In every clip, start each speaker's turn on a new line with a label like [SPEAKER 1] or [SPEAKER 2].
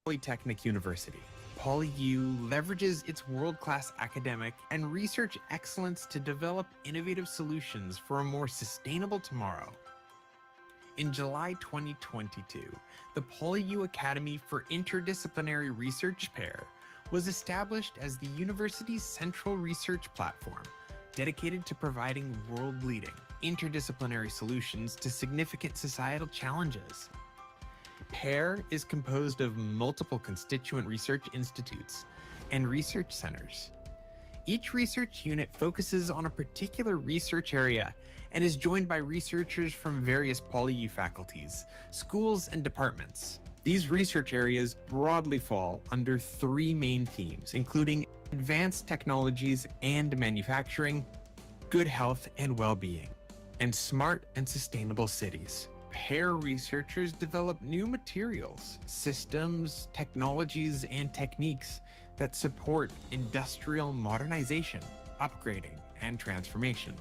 [SPEAKER 1] Polytechnic University. PolyU leverages its world-class academic and research excellence to develop innovative solutions for a more sustainable tomorrow. In July 2022, the PolyU Academy for Interdisciplinary Research PAIR was established as the university's central research platform, dedicated to providing world-leading interdisciplinary solutions to significant societal challenges. PAIR is composed of multiple constituent research institutes and research centers. Each research unit focuses on a particular research area and is joined by researchers from various PolyU faculties, schools, and departments. These research areas broadly fall under three main themes, including advanced technologies and manufacturing, good health and well-being, and smart and sustainable cities. PAIR researchers develop new materials, systems, technologies, and techniques that support industrial modernization, upgrading, and transformation.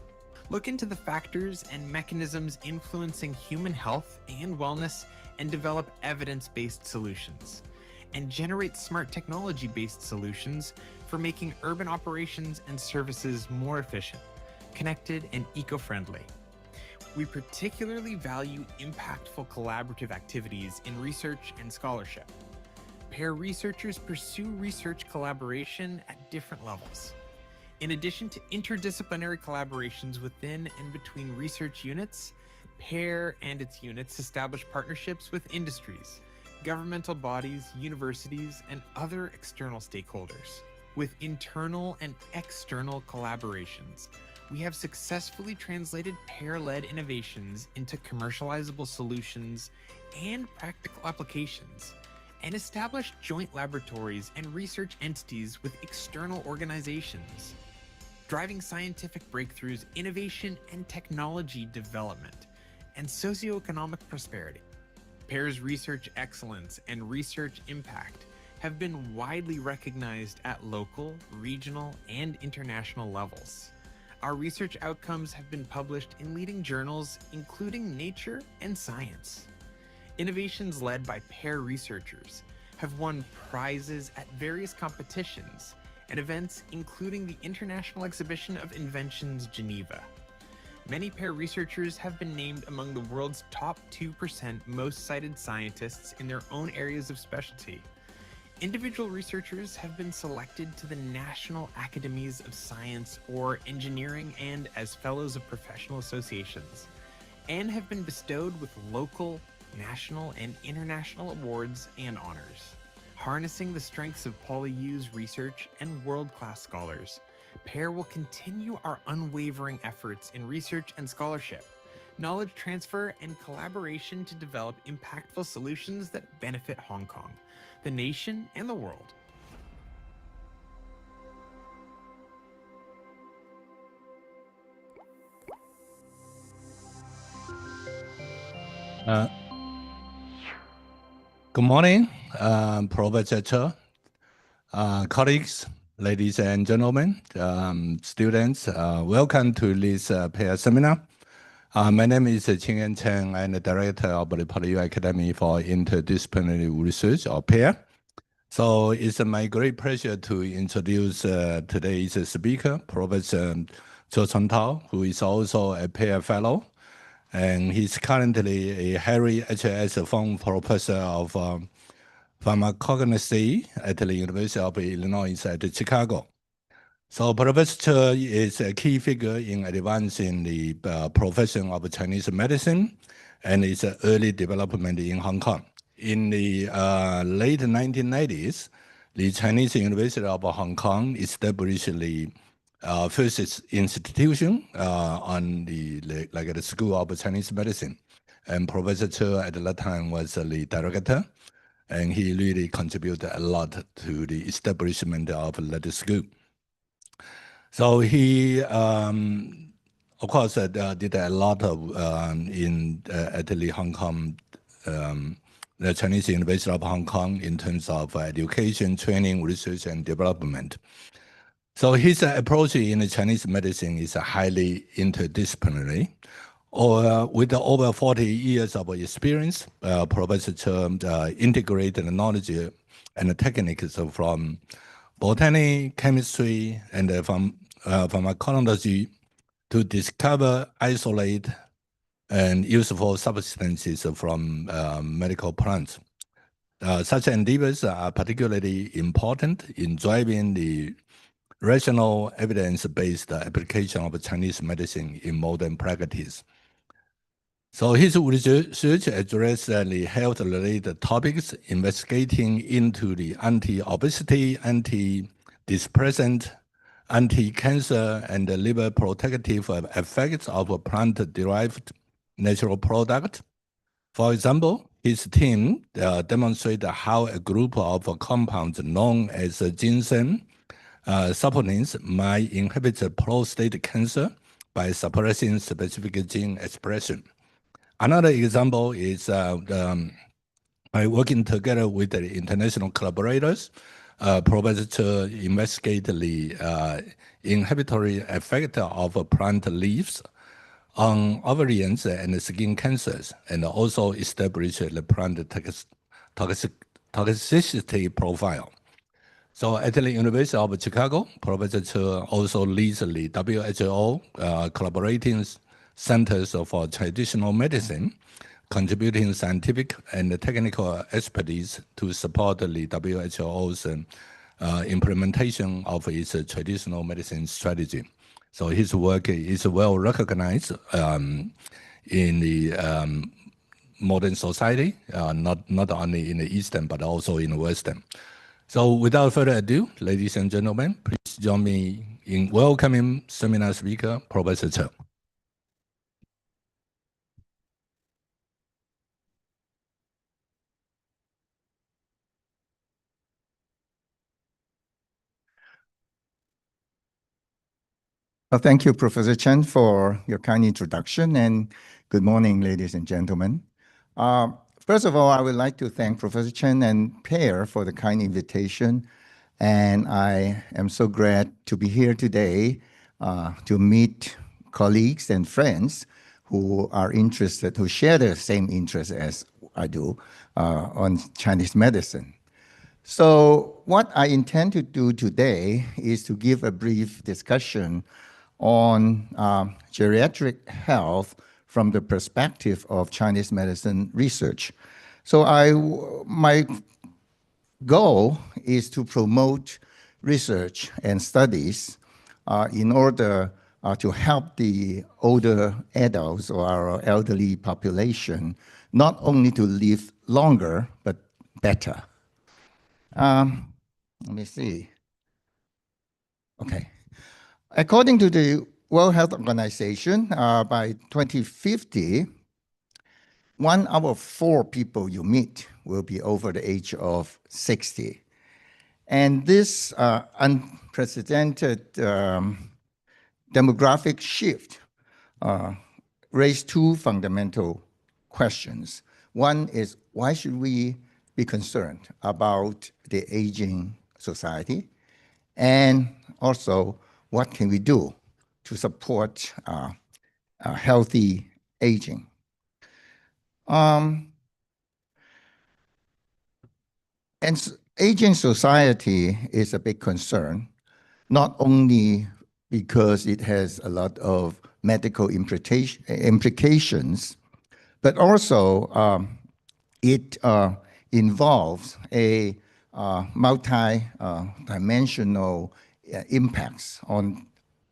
[SPEAKER 1] Look into the factors and mechanisms influencing human health and wellness and develop evidence-based solutions, and generate smart technology-based solutions for making urban operations and services more efficient, connected, and eco-friendly. We particularly value impactful collaborative activities in research and scholarship. PAIR researchers pursue research collaboration at different levels. In addition to interdisciplinary collaborations within and between research units, PAIR and its units establish partnerships with industries, governmental bodies, universities, and other external stakeholders. With internal and external collaborations, we have successfully translated PAIR-led innovations into commercializable solutions and practical applications, and established joint laboratories and research entities with external organizations, driving scientific breakthroughs, innovation, and technology development, and socioeconomic prosperity. PAIR's research excellence and research impact have been widely recognized at local, regional, and international levels. Our research outcomes have been published in leading journals, including Nature and Science. Innovations led by PAIR researchers have won prizes at various competitions and events, including the International Exhibition of Inventions Geneva. Many PAIR researchers have been named among the world's top 2% most cited scientists in their own areas of specialty. Individual researchers have been selected to the National Academies of Science or Engineering and as fellows of professional associations, and have been bestowed with local, national, and international awards and honors. Harnessing the strengths of PolyU's research and world-class scholars, PAIR will continue our unwavering efforts in research and scholarship, knowledge transfer, and collaboration to develop impactful solutions that benefit Hong Kong, the nation, and the world.
[SPEAKER 2] Good morning, Professor Che, colleagues, ladies and gentlemen, students. Welcome to this PAIR seminar. My name is Qing Chen. I'm the director of the PolyU Academy for Interdisciplinary Research, or PAIR. So it's my great pleasure to introduce today's speaker, Professor Chun-tao, who is also a PAIR fellow. And he's currently a Harry H.S. Fong Professor of Pharmacognosy at the University of Illinois at Chicago. So Professor Che is a key figure in advancing the profession of Chinese medicine and its early development in Hong Kong. In the late 1990s, the Chinese University of Hong Kong established the first institution on the School of Chinese Medicine, and Professor Che at that time was the director, and he really contributed a lot to the establishment of that school. So he, of course, did a lot of at the Hong Kong, the Chinese University of Hong Kong in terms of education, training, research, and development. So his approach in the Chinese medicine is highly interdisciplinary, or with over 40 years of experience, Professor Chen integrated knowledge and techniques from botany, chemistry, and from pharmacology to discover, isolate, and useful substances from medical plants. Such endeavors are particularly important in driving the rational evidence-based application of Chinese medicine in modern practice. So his research addressed the health-related topics, investigating into the anti-obesity, anti-depressant, anti-cancer, and liver protective effects of plant-derived natural products. For example, his team demonstrated how a group of compounds known as ginseng supplements might inhibit prostate cancer by suppressing specific gene expression. Another example is by working together with the international collaborators, Professor to investigate the inhibitory effect of plant leaves on ovarian and skin cancers, and also establish the plant toxicity profile. So at the University of Chicago, Professor Che also leads the WHO collaborating centers for traditional medicine, contributing scientific and technical expertise to support the WHO's implementation of its traditional medicine strategy. So his work is well recognized in the modern society, not only in the Eastern, but also in the Western. So without further ado, ladies and gentlemen, please join me in welcoming seminar speaker, Professor Che.
[SPEAKER 3] Well, thank you, Professor Chen, for your kind introduction, and good morning, ladies and gentlemen. First of all, I would like to thank Professor Chen and Pear for the kind invitation, and I am so glad to be here today to meet colleagues and friends who are interested, who share the same interest as I do on Chinese medicine. So what I intend to do today is to give a brief discussion on geriatric health from the perspective of Chinese medicine research. So my goal is to promote research and studies in order to help the older adults or our elderly population not only to live longer, but better. Let me see. Okay. According to the World Health Organization, by 2050, 1 out of 4 people you meet will be over the age of 60. And this unprecedented demographic shift raised 2 fundamental questions. One is, why should we be concerned about the aging society? And also, what can we do to support healthy aging? And aging society is a big concern, not only because it has a lot of medical implications, but also it involves a multi-dimensional impacts on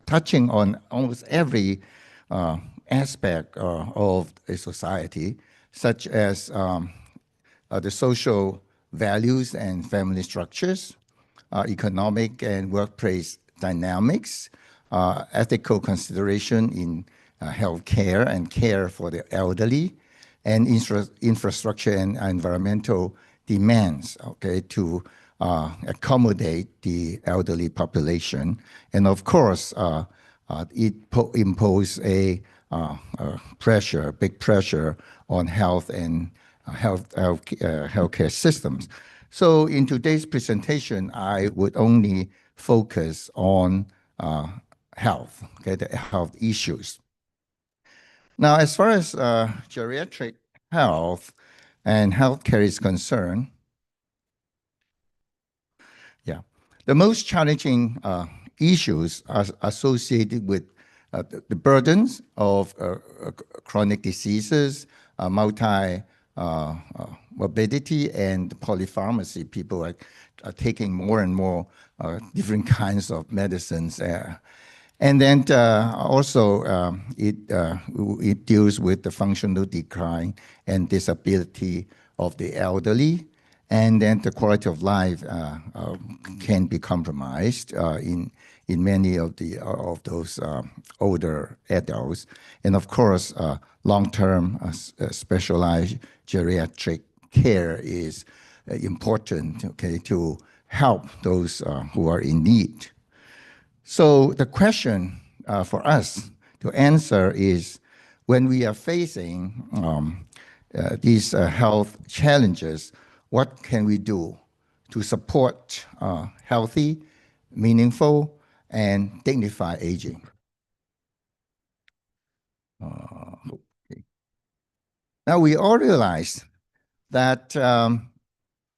[SPEAKER 3] touching on almost every aspect of a society, such as the social values and family structures, economic and workplace dynamics, ethical consideration in healthcare and care for the elderly, and infrastructure and environmental demands, okay, to accommodate the elderly population. And of course, it imposes a big pressure on health and healthcare systems. So in today's presentation, I would only focus on health, okay, the health issues. Now, as far as geriatric health and healthcare is concerned, the most challenging issues are associated with the burdens of chronic diseases, morbidity, and polypharmacy. People are taking more and more different kinds of medicines. And then also it deals with the functional decline and disability of the elderly. And then the quality of life can be compromised in many of those older adults. And of course, long-term specialized geriatric care is important, okay, to help those who are in need. So the question for us to answer is, when we are facing these health challenges, what can we do to support healthy, meaningful, and dignified aging? Okay. Now, we all realize that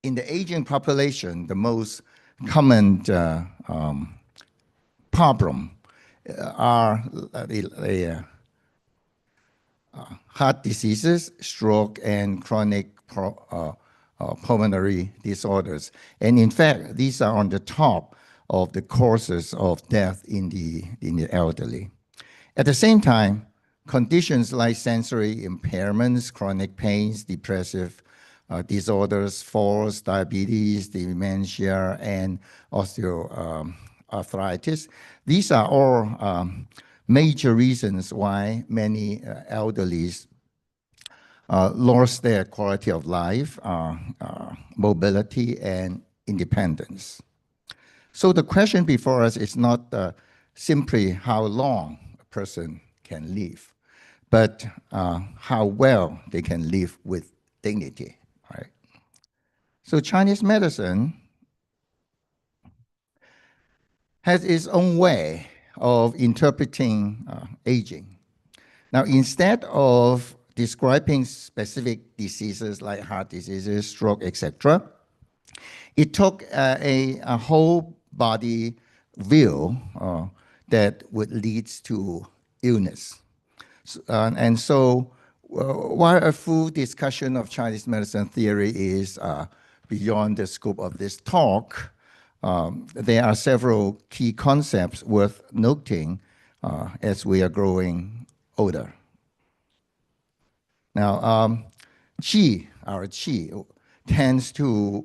[SPEAKER 3] in the aging population, the most common problem are the heart diseases, stroke, and chronic pulmonary disorders. And in fact, these are on the top of the causes of death in the elderly. At the same time, conditions like sensory impairments, chronic pains, depressive disorders, falls, diabetes, dementia, and osteoarthritis, these are all major reasons why many elderlies lost their quality of life, mobility, and independence. So the question before us is not simply how long a person can live, but how well they can live with dignity, right? So Chinese medicine has its own way of interpreting aging. Now, instead of describing specific diseases like heart diseases, stroke, etc., it took a whole body view that would lead to illness. And so while a full discussion of Chinese medicine theory is beyond the scope of this talk, there are several key concepts worth noting as we are growing older. Now, our qi tends to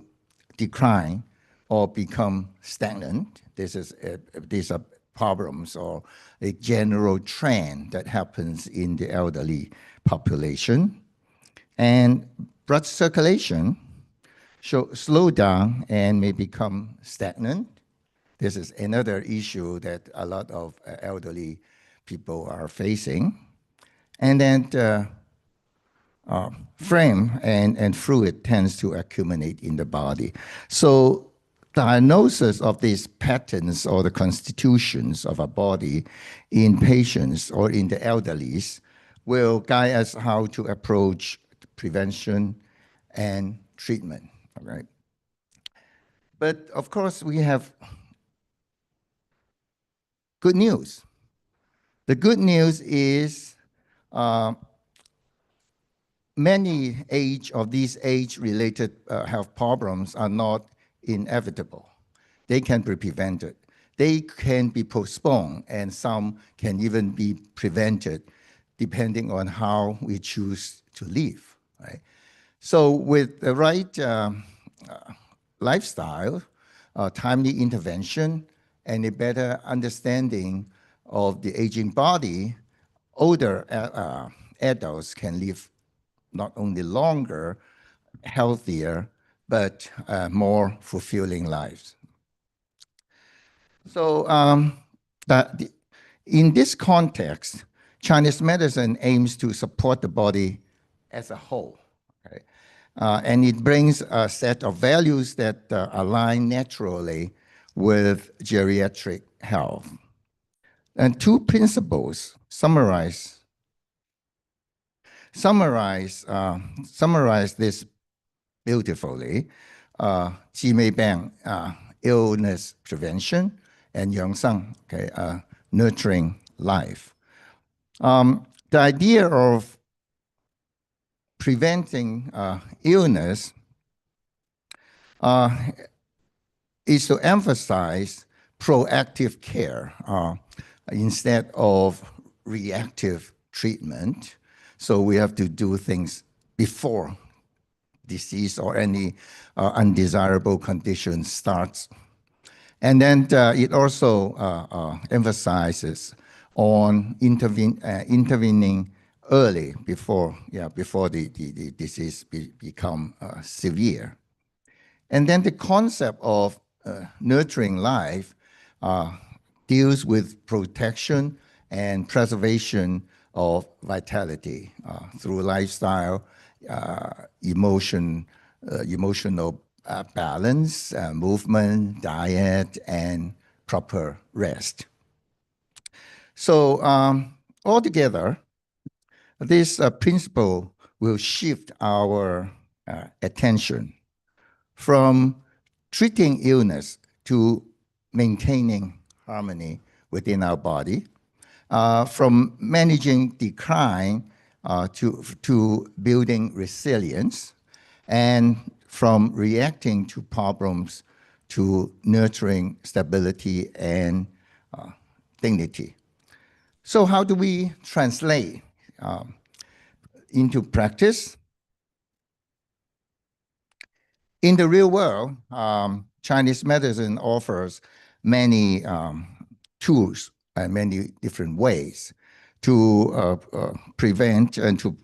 [SPEAKER 3] decline or become stagnant. These are problems or a general trend that happens in the elderly population. And blood circulation slow down and may become stagnant. This is another issue that a lot of elderly people are facing. And then phlegm and fluid tends to accumulate in the body. So diagnosis of these patterns or the constitutions of a body in patients or in the elderlies will guide us how to approach prevention and treatment, all right? But of course, we have good news. The good news is many of these age-related health problems are not inevitable. They can be prevented. They can be postponed, and some can even be prevented depending on how we choose to live, right? So with the right lifestyle, timely intervention, and a better understanding of the aging body, older adults can live not only longer, healthier, but more fulfilling lives. So in this context, Chinese medicine aims to support the body as a whole, right? And it brings a set of values that align naturally with geriatric health. And two principles summarize summarize this beautifully. Ji Mei Bang, illness prevention, and Yang Sang, okay, nurturing life. The idea of preventing illness is to emphasize proactive care instead of reactive treatment. So we have to do things before disease or any undesirable condition starts. And then it also emphasizes on intervening early before the disease become severe. And then the concept of nurturing life deals with protection and preservation of vitality through lifestyle, emotional balance, movement, diet, and proper rest. So altogether, this principle will shift our attention from treating illness to maintaining harmony within our body, from managing decline to building resilience, and from reacting to problems to nurturing stability and dignity. So how do we translate into practice? In the real world, Chinese medicine offers many tools and many different ways to prevent and to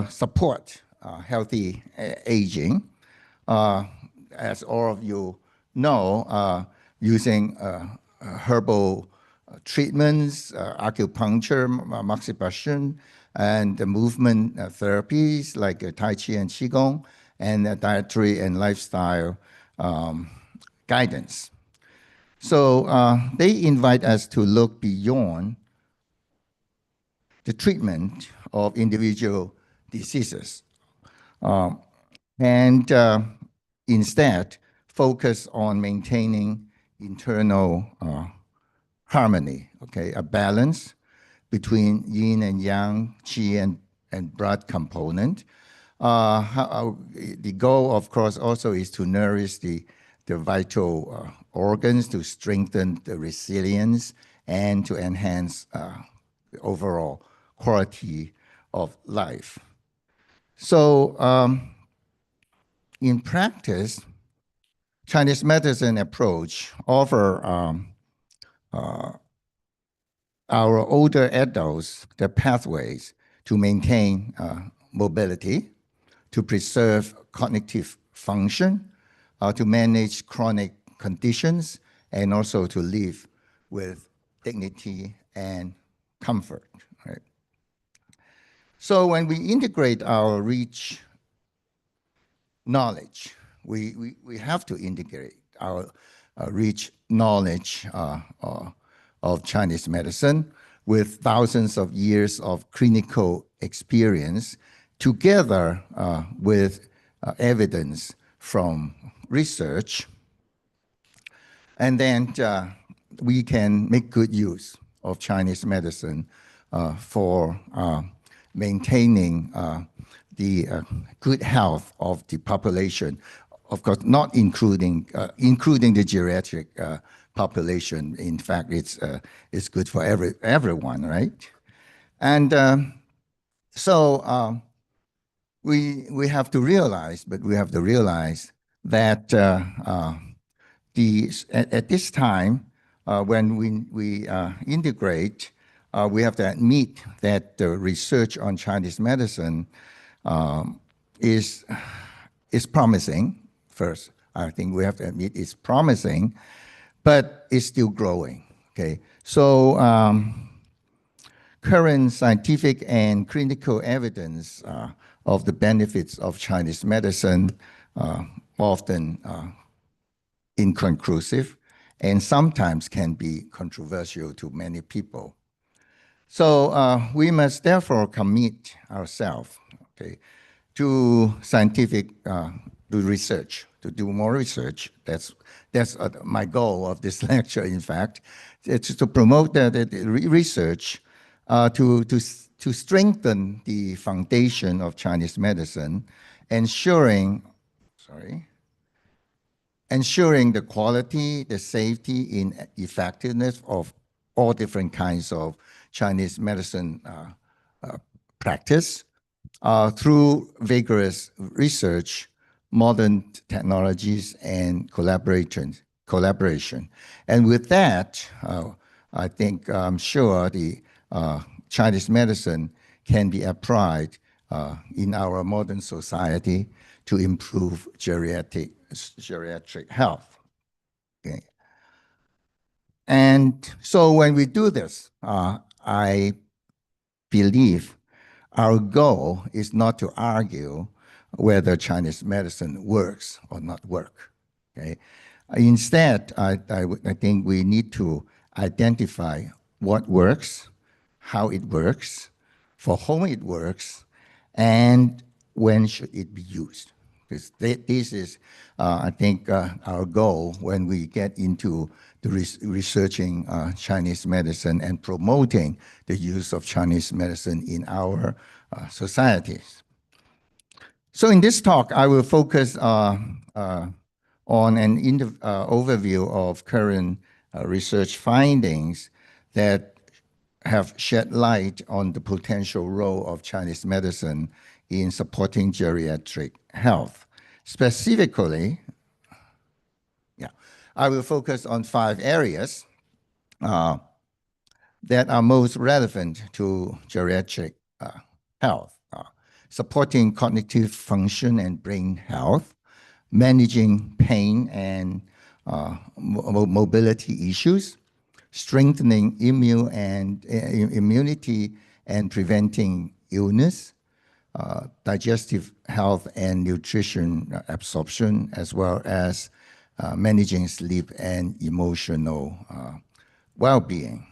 [SPEAKER 3] support healthy aging. As all of you know, using herbal treatments, acupuncture, moxibustion, and the movement therapies like Tai Chi and Qigong, and dietary and lifestyle guidance. So they invite us to look beyond the treatment of individual diseases and instead focus on maintaining internal harmony, okay, a balance between yin and yang, qi and blood component. The goal, of course, also is to nourish the vital organs, to strengthen the resilience, and to enhance the overall quality of life. So in practice, Chinese medicine approach offer our older adults the pathways to maintain mobility, to preserve cognitive function, to manage chronic conditions, and also to live with dignity and comfort. Right? So when we integrate our rich knowledge, we have to integrate our rich knowledge of Chinese medicine with thousands of years of clinical experience together with evidence from research. And then we can make good use of Chinese medicine for maintaining the good health of the population. Of course, not including the geriatric population. In fact, it's good for everyone, right? And so we have to realize, that at this time, when we integrate, we have to admit that the research on Chinese medicine is promising. First, I think we have to admit it's promising, but it's still growing. Okay, so current scientific and clinical evidence of the benefits of Chinese medicine often inconclusive and sometimes can be controversial to many people. So we must therefore commit ourselves, okay, to scientific, to research, to do more research. That's my goal of this lecture, in fact. It's to promote the research to strengthen the foundation of Chinese medicine, ensuring the quality, the safety, and effectiveness of all different kinds of Chinese medicine practice through vigorous research, modern technologies, and collaboration. And with that, I think I'm sure the Chinese medicine can be applied in our modern society to improve geriatric health. Okay. And so when we do this, I believe our goal is not to argue whether Chinese medicine works or not work. Okay. Instead, I think we need to identify what works, how it works, for whom it works, and when should it be used. Because this is, I think, our goal when we get into the researching Chinese medicine and promoting the use of Chinese medicine in our societies. So in this talk, I will focus on an overview of current research findings that have shed light on the potential role of Chinese medicine in supporting geriatric health. Specifically, I will focus on 5 areas that are most relevant to geriatric health. Supporting cognitive function and brain health, managing pain and mobility issues, strengthening immunity and preventing illness, digestive health and nutrition absorption, as well as managing sleep and emotional well-being.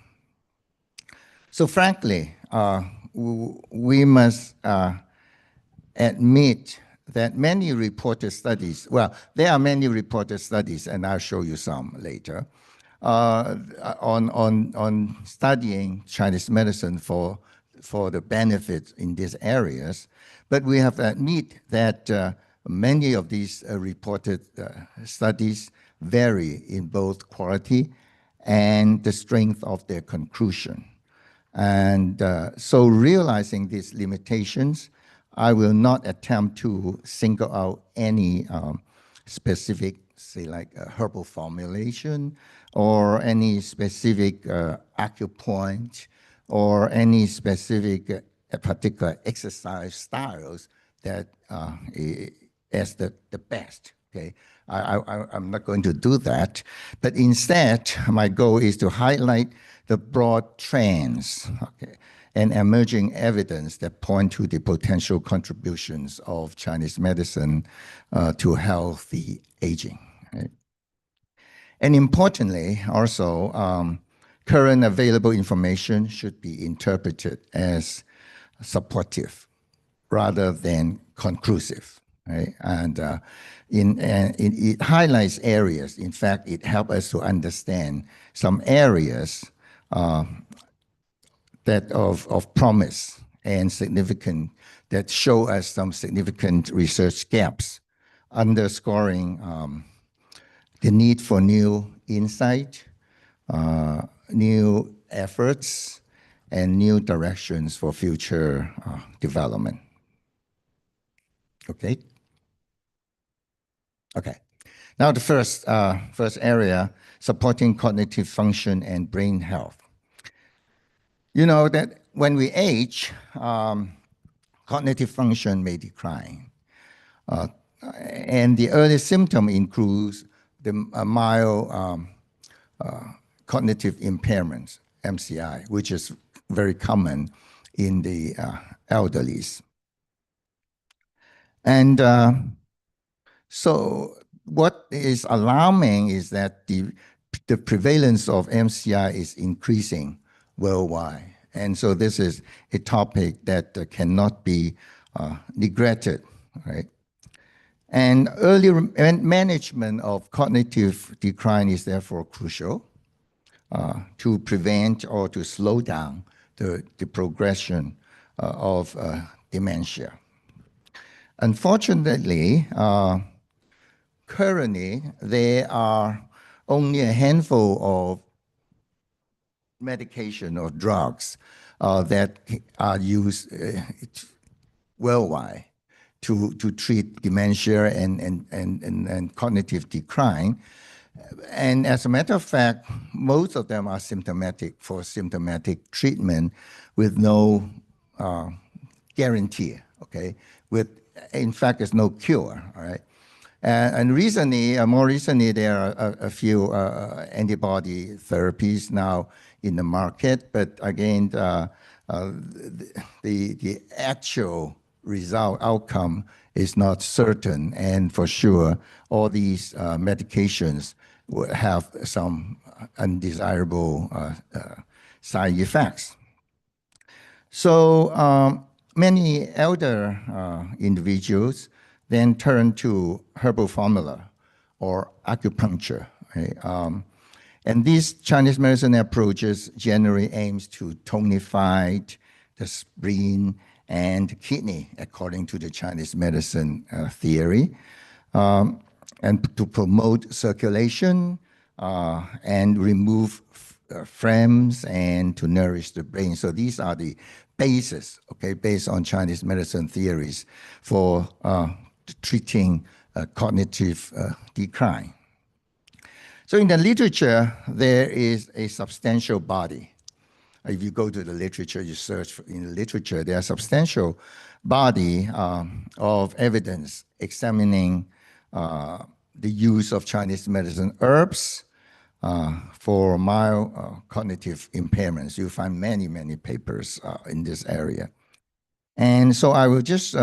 [SPEAKER 3] So frankly, we must admit that many reported studies, well, there are many reported studies, and I'll show you some later, on studying Chinese medicine for the benefits in these areas. But we have to admit that many of these reported studies vary in both quality and the strength of their conclusion. And so realizing these limitations, I will not attempt to single out any specific, say like a herbal formulation or any specific acupuncture or any specific particular exercise styles that as the best. Okay, I'm not going to do that, but instead my goal is to highlight the broad trends, okay, and emerging evidence that point to the potential contributions of Chinese medicine to healthy aging. Right? And importantly, also, current available information should be interpreted as supportive rather than conclusive. Right? And it highlights areas. In fact, it helps us to understand some areas that of promise and significant, that show us some significant research gaps, underscoring the need for new insight, new efforts, and new directions for future development. Okay. Now the first area, supporting cognitive function and brain health. You know that when we age, cognitive function may decline. And the early symptom includes the mild cognitive impairments, MCI, which is very common in the elderlies. And so what is alarming is that the prevalence of MCI is increasing worldwide And so this is a topic that cannot be neglected, right? And early management of cognitive decline is therefore crucial to prevent or to slow down the progression of dementia. Unfortunately, currently, there are only a handful of medication or drugs that are used worldwide to treat dementia and cognitive decline. And as a matter of fact, most of them are symptomatic for symptomatic treatment with no guarantee, okay? In fact, there's no cure, all right? And recently, more recently, there are a few antibody therapies now in the market, but again, the actual outcome is not certain, and for sure, all these medications will have some undesirable side effects. So many elder individuals then turn to herbal formula or acupuncture. Right? And these Chinese medicine approaches generally aims to tonify the spleen and kidney, according to the Chinese medicine theory, and to promote circulation and remove phlegms and to nourish the brain. So these are the basis, okay, based on Chinese medicine theories for treating cognitive decline. So in the literature, there is a substantial body. If you go to the literature, you search in the literature, there are substantial body of evidence examining the use of Chinese medicine herbs for mild cognitive impairments. You'll find many, many papers in this area. And so I will just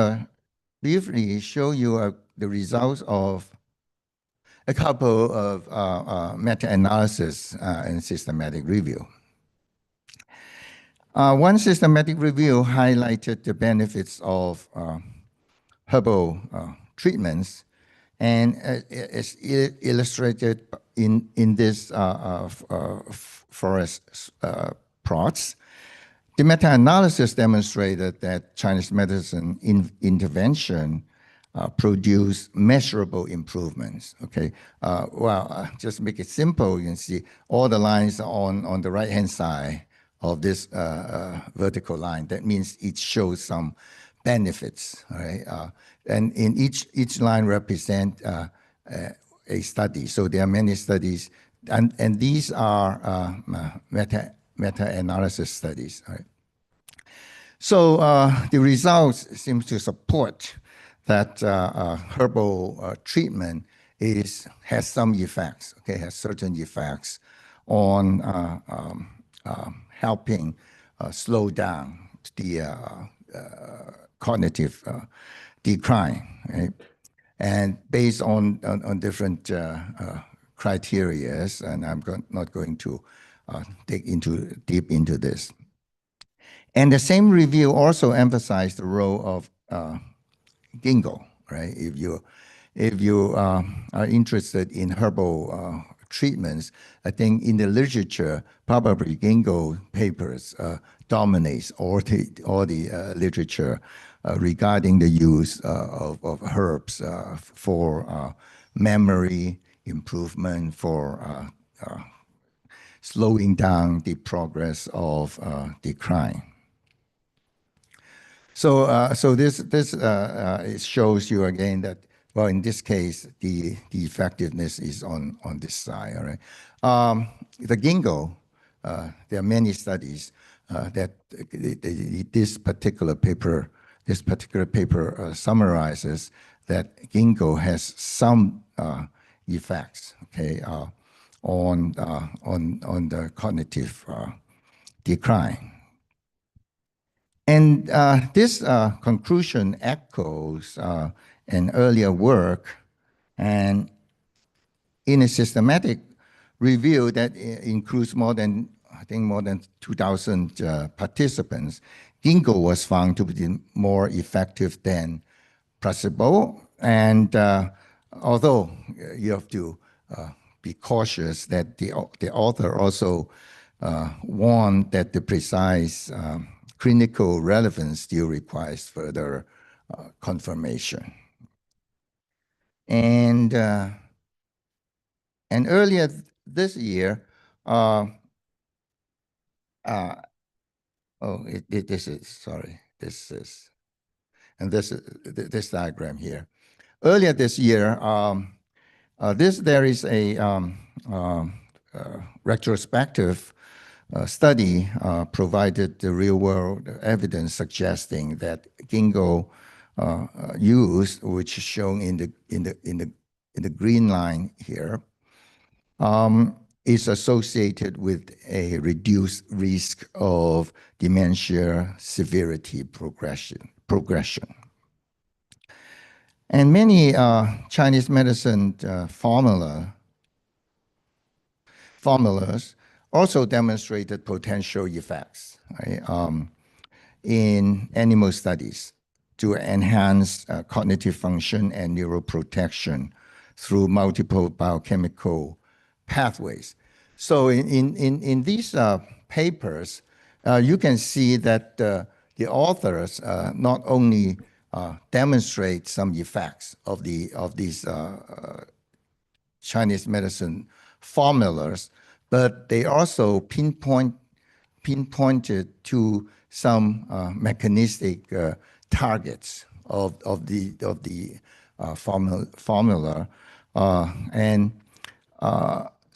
[SPEAKER 3] briefly show you the results of a couple of meta-analysis and systematic review. One systematic review highlighted the benefits of herbal treatments, and it's illustrated in this forest plots. The meta-analysis demonstrated that Chinese medicine intervention produce measurable improvements, okay? Just make it simple, you can see all the lines on the right-hand side of this vertical line. That means it shows some benefits, right? And in each line represent a study. So there are many studies, and these are meta-analysis studies, right? So the results seem to support that herbal treatment has some effects, okay, has certain effects on helping slow down the cognitive decline, right? And based on different criteria, and I'm not going to dig deep into this. And the same review also emphasized the role of ginkgo, right? If you are interested in herbal treatments, I think in the literature, probably ginkgo papers dominates all the literature regarding the use of herbs for memory improvement, for slowing down the progress of decline. So this it shows you again that, well, in this case, the effectiveness is on this side, all right? The ginkgo, there are many studies that this particular paper summarizes that ginkgo has some effects, okay, on the cognitive decline. And this conclusion echoes an earlier work, and in a systematic review that includes more than I think more than 2,000 participants, ginkgo was found to be more effective than placebo. And although you have to be cautious that the author also warned that the precise clinical relevance still requires further confirmation. And earlier this year, this diagram here. Earlier this year, there is a retrospective study provided the real-world evidence suggesting that ginkgo use, which is shown in the green line here, is associated with a reduced risk of dementia severity progression. And many Chinese medicine formulas also demonstrated potential effects, right, in animal studies to enhance cognitive function and neuroprotection through multiple biochemical pathways. So in these papers, you can see that the authors not only demonstrate some effects of these Chinese medicine formulas, but they also pinpointed to some mechanistic targets of the formula.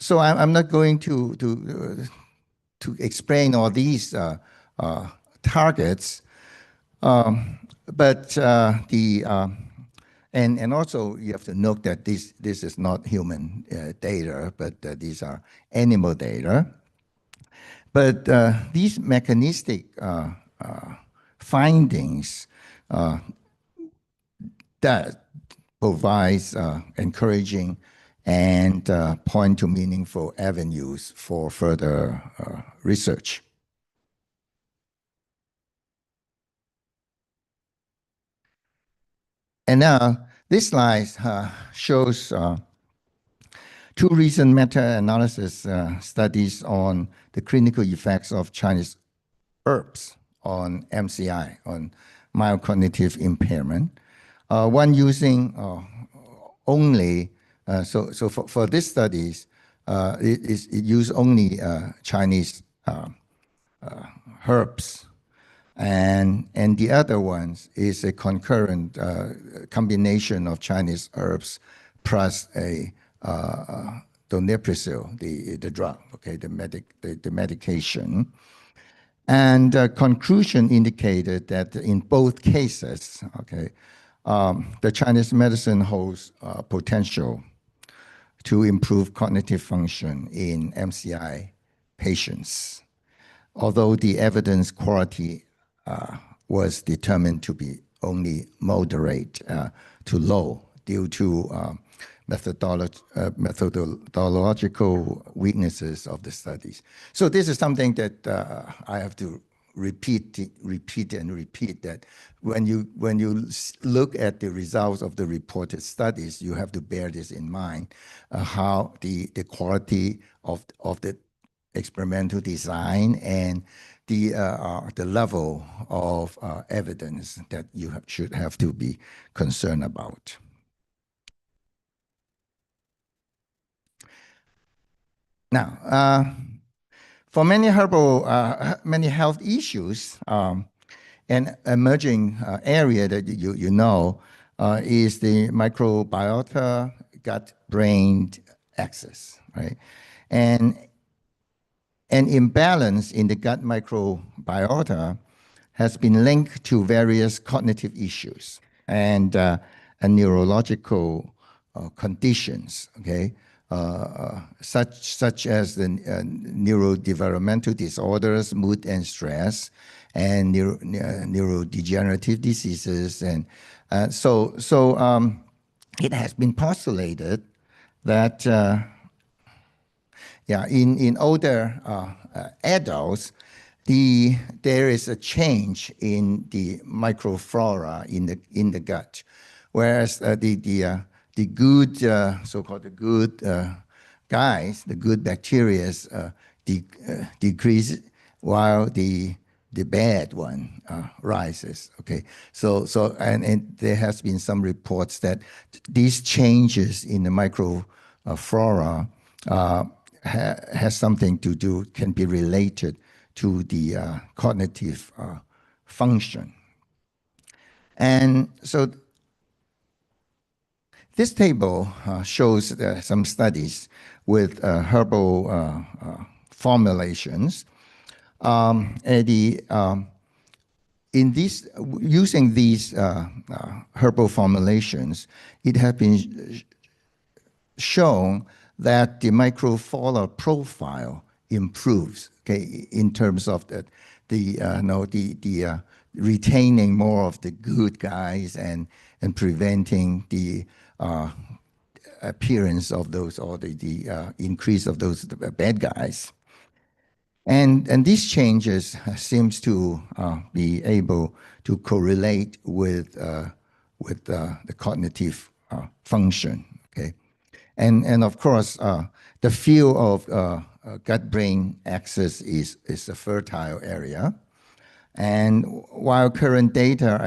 [SPEAKER 3] So I'm not going to explain all these targets, but and also you have to note that this is not human data, but these are animal data. But these mechanistic findings that provides encouraging and point to meaningful avenues for further research. And now this slide shows two recent meta-analysis studies on the clinical effects of Chinese herbs on MCI, on mild cognitive impairment. One using only, so for these studies, it used only Chinese herbs. And the other ones is a concurrent combination of Chinese herbs plus a donepezil, the drug, okay, the medication. And conclusion indicated that in both cases, okay, the Chinese medicine holds potential to improve cognitive function in MCI patients, although the evidence quality was determined to be only moderate to low due to methodological weaknesses of the studies. So this is something that I have to repeat, that when you look at the results of the reported studies, you have to bear this in mind, how the quality of the experimental design and the level of evidence that you should have to be concerned about. Now, for many many health issues, an emerging area that you know is the microbiota gut-brain axis, right? And an imbalance in the gut microbiota has been linked to various cognitive issues and neurological conditions, okay? Such as the neurodevelopmental disorders, mood and stress, and neurodegenerative diseases. And so it has been postulated that yeah, in older adults, there is a change in the microflora in the gut, whereas the good so-called the good guys, the good bacteria decrease, while the bad one rises. Okay, so and there has been some reports that these changes in the microflora has something to do, can be related to the cognitive function. And so this table shows some studies with herbal formulations. Using these herbal formulations, it has been shown that the microflora profile improves, okay, in terms of the retaining more of the good guys and preventing the appearance of those, or the increase of those bad guys. And these changes seems to be able to correlate with the cognitive function. Okay, and of course the field of gut-brain axis is a fertile area, and while current data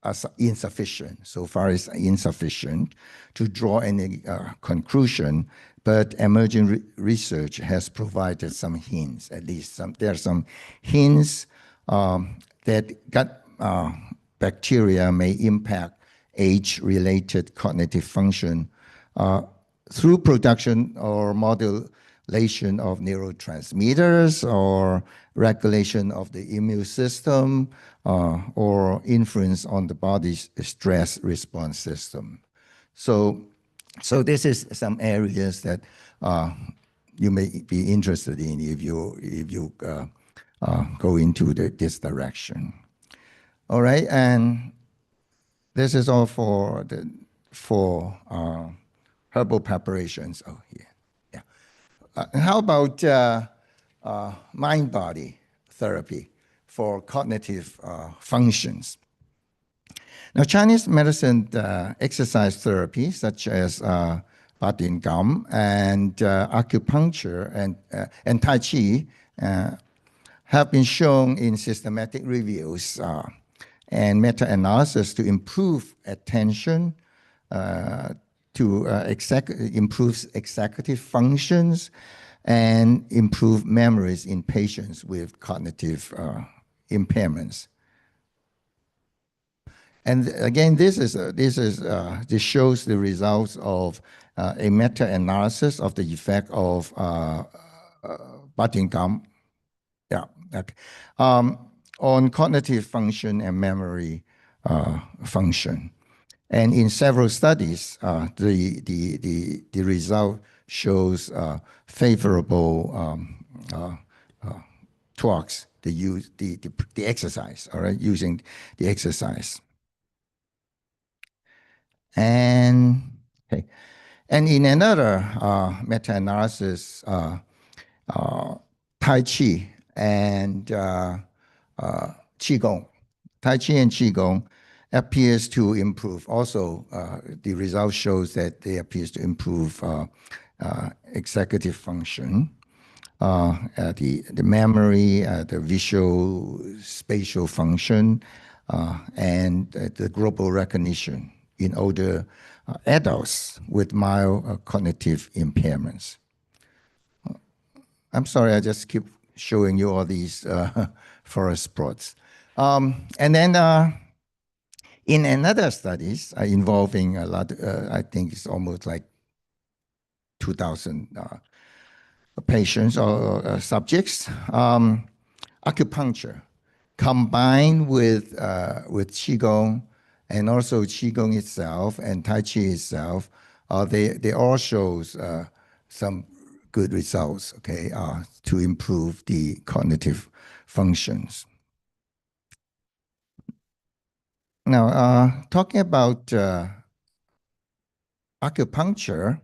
[SPEAKER 3] are insufficient, so far is insufficient to draw any conclusion, but emerging research has provided some hints, at least there are some hints that gut bacteria may impact age-related cognitive function through production or modulation of neurotransmitters, or regulation of the immune system, or influence on the body's stress response system. So this is some areas that you may be interested in if you go into this direction. All right, and this is all for herbal preparations. Oh, yeah. How about mind-body therapy for cognitive functions? Now, Chinese medicine exercise therapy, such as Batin Gum and acupuncture and Tai Chi, have been shown in systematic reviews and meta-analysis to improve attention, to improve executive functions, and improve memories in patients with cognitive impairments. And again, this shows the results of a meta-analysis of the effect of Batin Gum, on cognitive function and memory function. And in several studies, the result shows favorable talks, the exercise, all right, using the exercise. And in another meta-analysis, Tai Chi and Qigong, Tai Chi and Qigong appears to improve. Also, the result shows that they appears to improve executive function, the memory, the visual spatial function, and the global recognition in older adults with mild cognitive impairments. I'm sorry, I just keep showing you all these forest plots. And then in another studies involving a lot, I think it's almost like 2,000 patients or subjects, acupuncture combined with Qigong, and also Qigong itself and Tai Chi itself, they all shows some good results, okay, to improve the cognitive functions. Now, talking about acupuncture,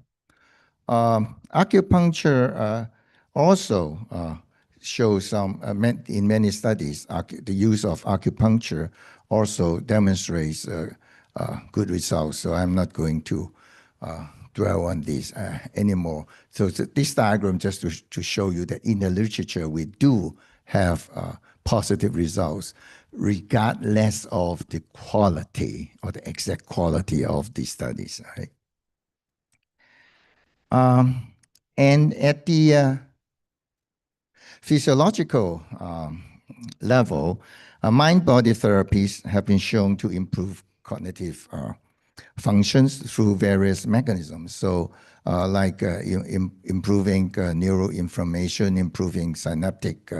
[SPEAKER 3] Acupuncture also shows some, in many studies, the use of acupuncture also demonstrates good results. So I'm not going to dwell on this anymore. So this diagram just to show you that in the literature, we do have positive results regardless of the quality or the exact quality of these studies, right? And at the physiological level, mind-body therapies have been shown to improve cognitive functions through various mechanisms. So like improving neuroinflammation, improving synaptic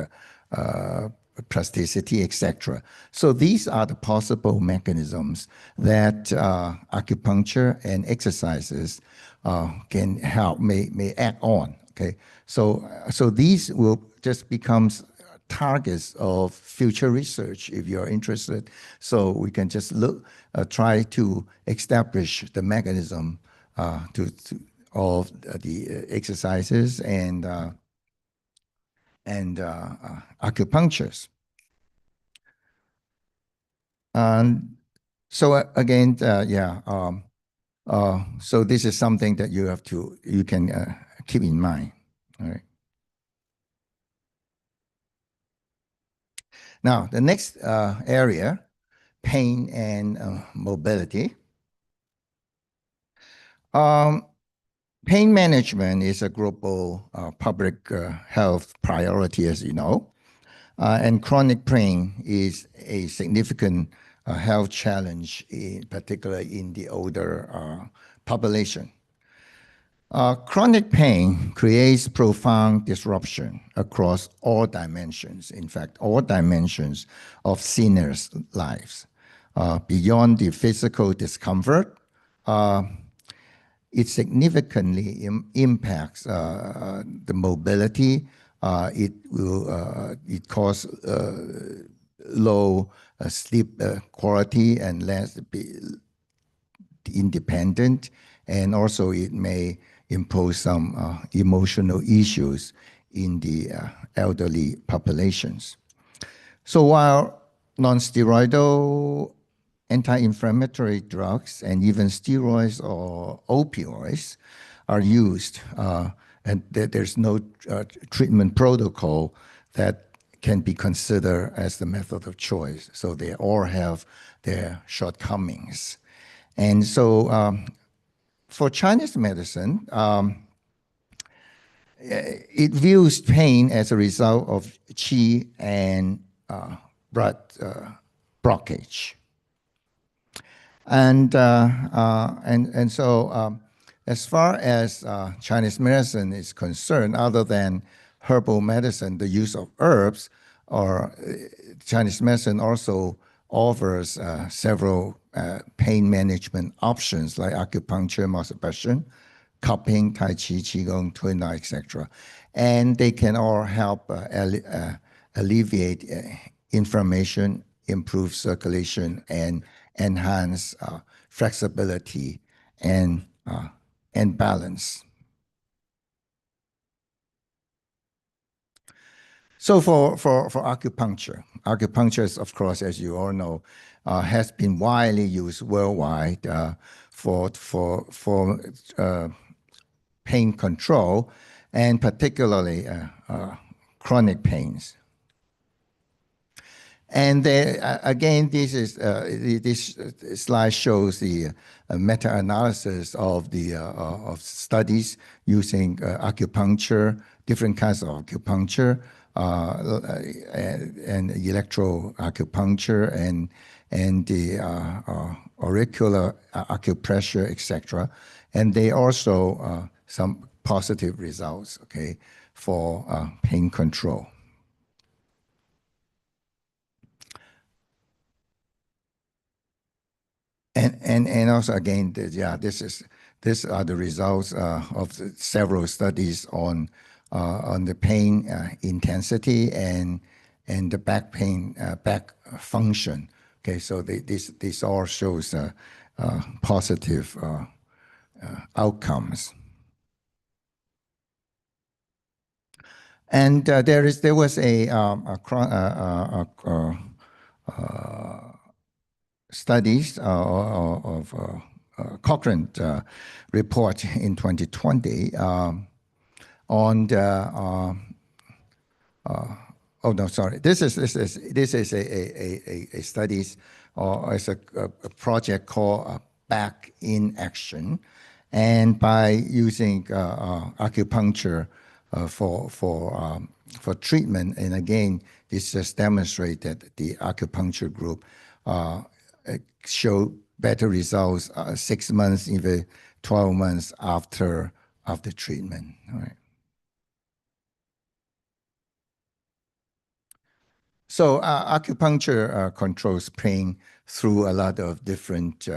[SPEAKER 3] plasticity, etc. So these are the possible mechanisms that acupuncture and exercises can help, may act on. Okay, so these will just become targets of future research if you're interested. So we can just look, try to establish the mechanism of the exercises and acupunctures. So again, so this is something that you can keep in mind. All right. Now, the next area, pain and mobility. Pain management is a global public health priority, as you know, and chronic pain is a significant health challenge, particularly in the older population. Chronic pain creates profound disruption across all dimensions, in fact, all dimensions of seniors' lives. Beyond the physical discomfort, it significantly impacts the mobility. It causes low sleep quality and less independent, and also it may impose some emotional issues in the elderly populations. So while non-steroidal anti-inflammatory drugs and even steroids or opioids are used, and there's no treatment protocol that can be considered as the method of choice. So they all have their shortcomings. And so for Chinese medicine, it views pain as a result of qi and blood blockage. And so as far as Chinese medicine is concerned, other than herbal medicine, the use of herbs, or Chinese medicine also offers several pain management options like acupuncture, massage, cupping, Tai Chi, Qigong, Chun-tao, etc. And they can all help alleviate inflammation, improve circulation, and enhance flexibility and balance. So for acupuncture, acupuncture is, of course, as you all know, has been widely used worldwide for pain control, and particularly chronic pains. And again, this slide shows the meta-analysis of the studies using acupuncture, different kinds of acupuncture, and electroacupuncture, and the auricular acupressure, etc. And they also some positive results, okay, for pain control. And also again, these are the results of several studies on the pain intensity and the back pain back function. Okay, so this all shows positive outcomes. And there was a studies of Cochrane report in 2020 on the oh no, sorry. This is a studies or as a project called Back in Action, and by using acupuncture for treatment, and again, this just demonstrates that the acupuncture group show better results 6 months, even 12 months after treatment. All right. So acupuncture controls pain through a lot of different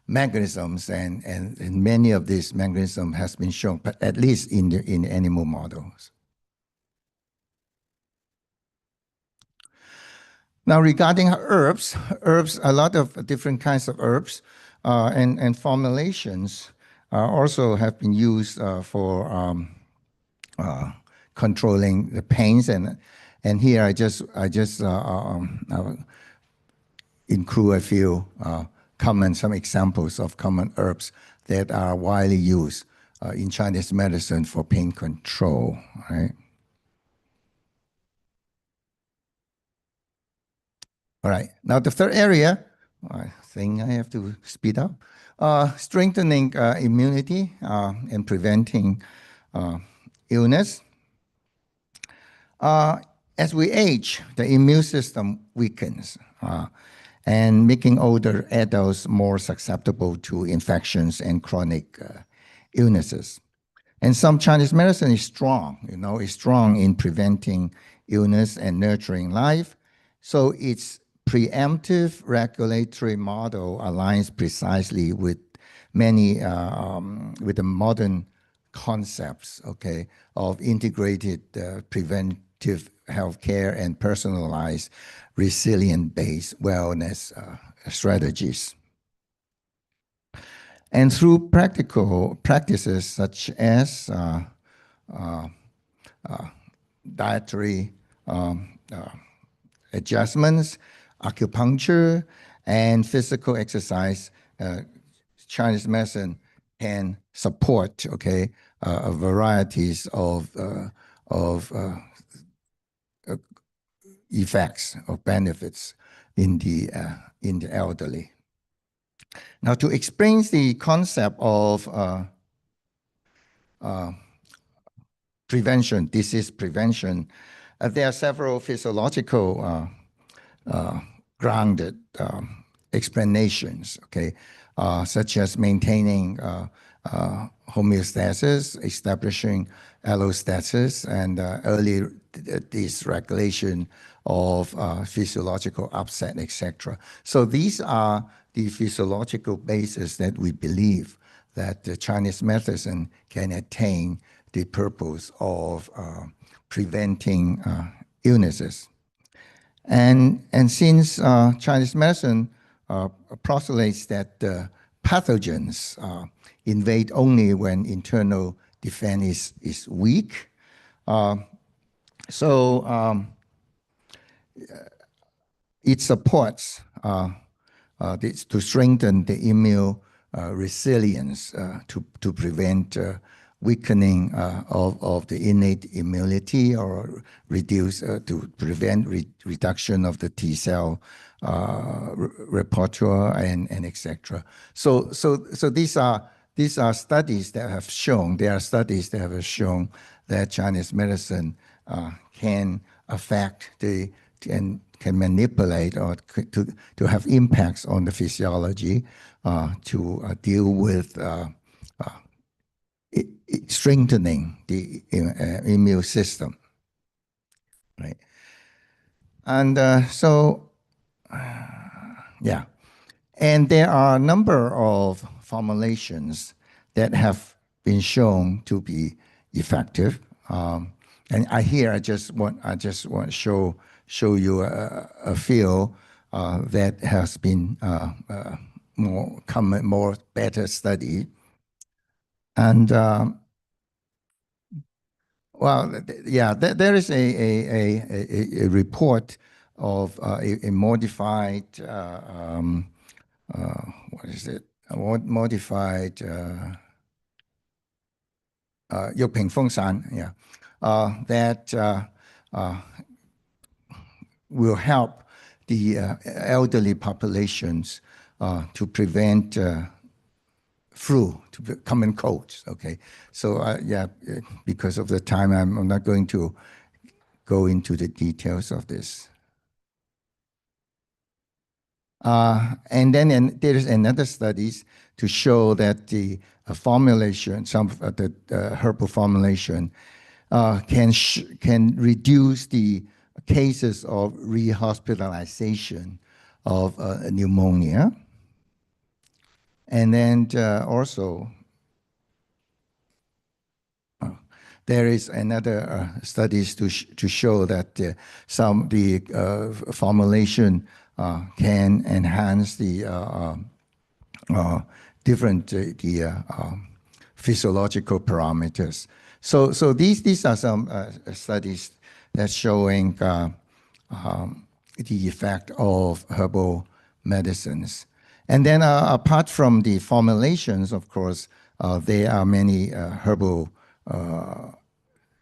[SPEAKER 3] mechanisms, and many of these mechanisms has been shown, but at least in animal models. Now, regarding herbs, a lot of different kinds of herbs and formulations also have been used for controlling the pains, and here I just include a few some examples of common herbs that are widely used in Chinese medicine for pain control. Right. All right. Now the third area, I think I have to speed up. Strengthening immunity and preventing illness. As we age, the immune system weakens, and making older adults more susceptible to infections and chronic illnesses. And some Chinese medicine is strong, is strong in preventing illness and nurturing life. So its preemptive regulatory model aligns precisely with many, with the modern concepts, okay, of integrated preventive healthcare and personalized resilient-based wellness strategies. And through practical practices such as dietary adjustments, acupuncture, and physical exercise, Chinese medicine can support, okay, varieties of effects or benefits in the elderly. Now, to explain the concept of prevention, disease prevention, there are several physiological grounded explanations, okay, such as maintaining homeostasis, establishing allostasis, and early dysregulation of physiological upset, etc. So these are the physiological basis that we believe that the Chinese medicine can attain the purpose of preventing illnesses. And since Chinese medicine postulates that pathogens invade only when internal defense is weak, it supports to strengthen the immune resilience to prevent weakening of the innate immunity, or to prevent reduction of the T cell repertoire and etc. So these are studies that have shown, that Chinese medicine can affect and can manipulate or to have impacts on the physiology to deal with strengthening the immune system, right? And yeah, and there are a number of formulations that have been shown to be effective. And I just want to show you a field that has been better studied. And Well, yeah, there is a report of a modified, what is it? A modified Yoping Fengshan, yeah, that will help the elderly populations to prevent flu, common colds. Okay, so yeah, because of the time, I'm not going to go into the details of this. And then there is another studies to show that the formulation, some of the herbal formulation, can reduce the cases of rehospitalization of pneumonia. And then also, there is another studies to show that some the formulation can enhance the different physiological parameters. So these are some studies that's showing the effect of herbal medicines. And then apart from the formulations, of course, there are many herbal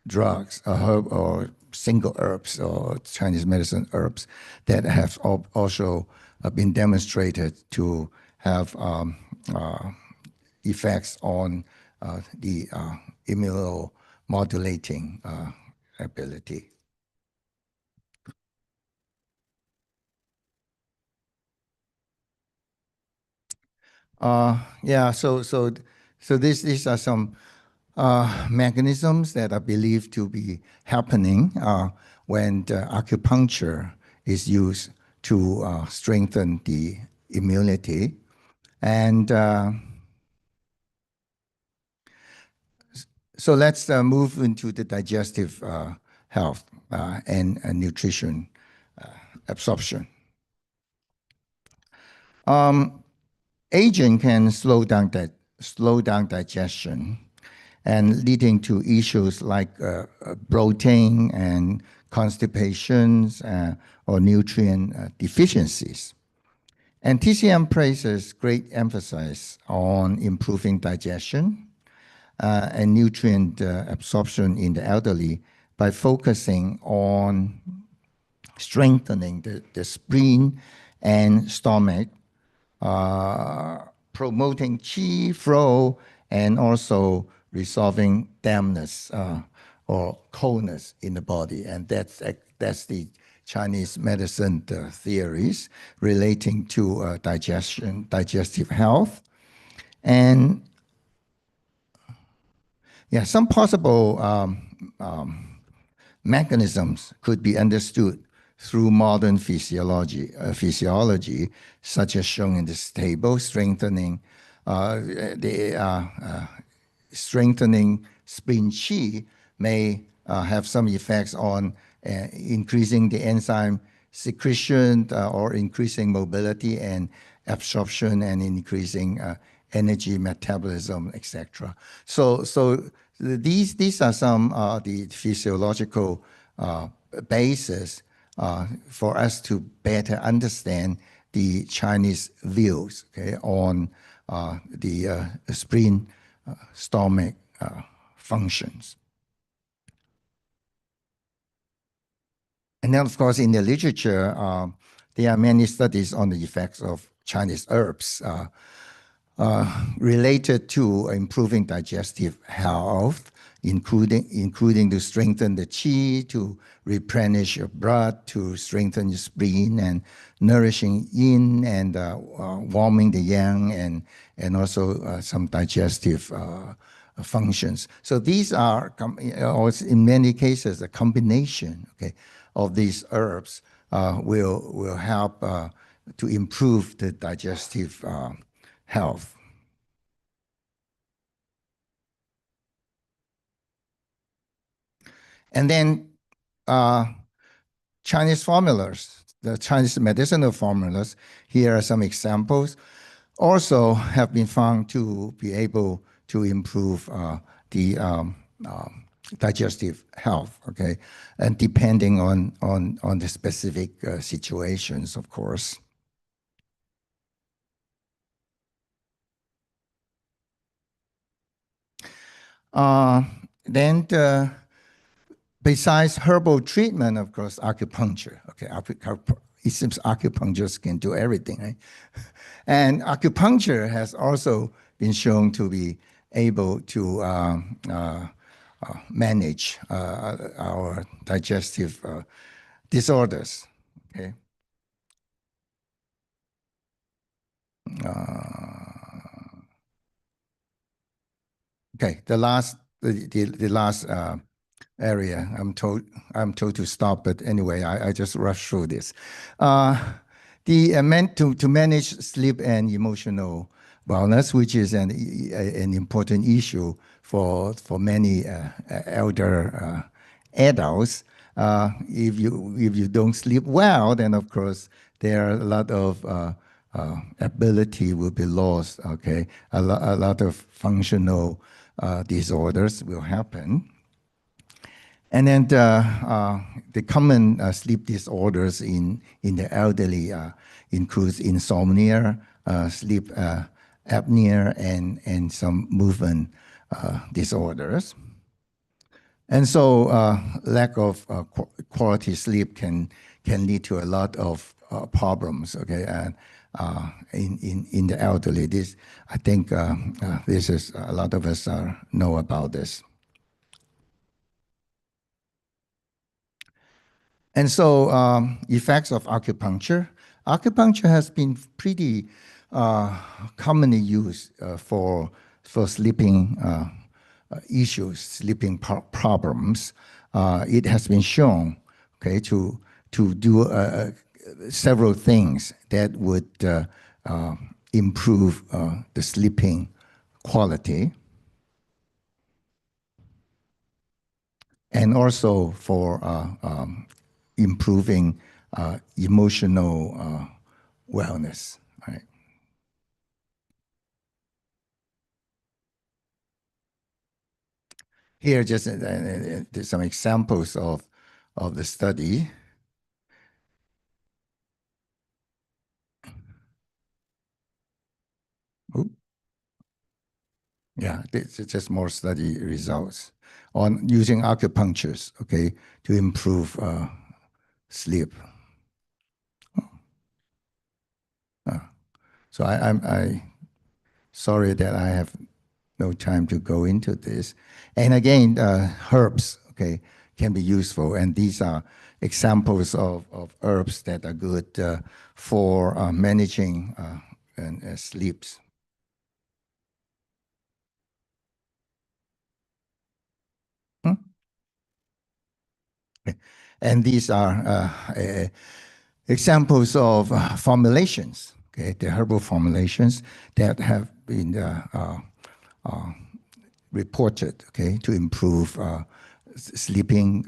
[SPEAKER 3] drugs, herb or single herbs or Chinese medicine herbs that have also been demonstrated to have effects on the immunomodulating ability. Yeah, so these are some mechanisms that are believed to be happening when the acupuncture is used to strengthen the immunity. And so let's move into the digestive health and nutrition absorption. Aging can slow down digestion and leading to issues like bloating and constipations or nutrient deficiencies. And TCM places great emphasis on improving digestion and nutrient absorption in the elderly by focusing on strengthening the spleen and stomach, promoting qi flow, and also resolving dampness or coldness in the body. And that's the Chinese medicine theories relating to digestive health. And yeah, some possible mechanisms could be understood through modern physiology, such as shown in this table, strengthening strengthening spleen qi may have some effects on increasing the enzyme secretion or increasing mobility and absorption and increasing energy metabolism, etc. So these are some the physiological basis for us to better understand the Chinese views, okay, on the spleen stomach functions. And then, of course, in the literature, there are many studies on the effects of Chinese herbs related to improving digestive health, including to strengthen the qi, to replenish your blood, to strengthen your spleen, and nourishing yin, and warming the yang, and also some digestive functions. So these are, in many cases, a combination, okay, of these herbs will help to improve the digestive health. And then Chinese formulas, the Chinese medicinal formulas, here are some examples, also have been found to be able to improve the digestive health, okay, and depending on the specific situations, of course. Then besides herbal treatment, of course, acupuncture. Okay, it seems acupuncturists can do everything, right? And acupuncture has also been shown to be able to manage our digestive disorders. Okay. Okay. The last area I'm told to stop, but anyway, I just rush through this. Meant to manage sleep and emotional wellness, which is an important issue for many elder adults. If you don't sleep well, then of course there are a lot of ability will be lost. Okay, a lot of functional disorders will happen. And then the common sleep disorders in the elderly includes insomnia, sleep apnea, and some movement disorders. And so lack of quality sleep can lead to a lot of problems. Okay, and in the elderly, this I think this is a lot of us know about this. And so effects of acupuncture. Acupuncture has been pretty commonly used for sleeping issues, sleeping problems. It has been shown, okay, to do several things that would improve the sleeping quality, and also for improving emotional wellness. Right? Here, just some examples of the study. Ooh. Yeah, this is just more study results on using acupunctures, okay, to improve sleep. So I'm sorry that I have no time to go into this. And again, herbs, okay, can be useful. And these are examples of herbs that are good for managing sleeps. And these are examples of formulations, okay, the herbal formulations that have been reported, okay, to improve sleeping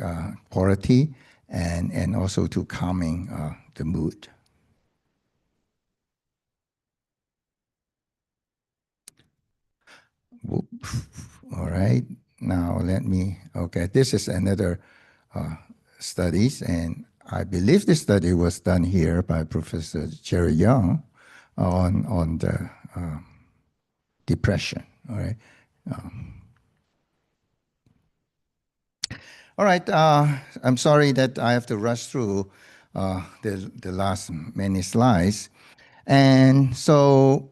[SPEAKER 3] quality and also to calming the mood. All right, now let me, okay, this is another studies, and I believe this study was done here by Professor Jerry Young on the depression, all right. All right, I'm sorry that I have to rush through the last many slides. And so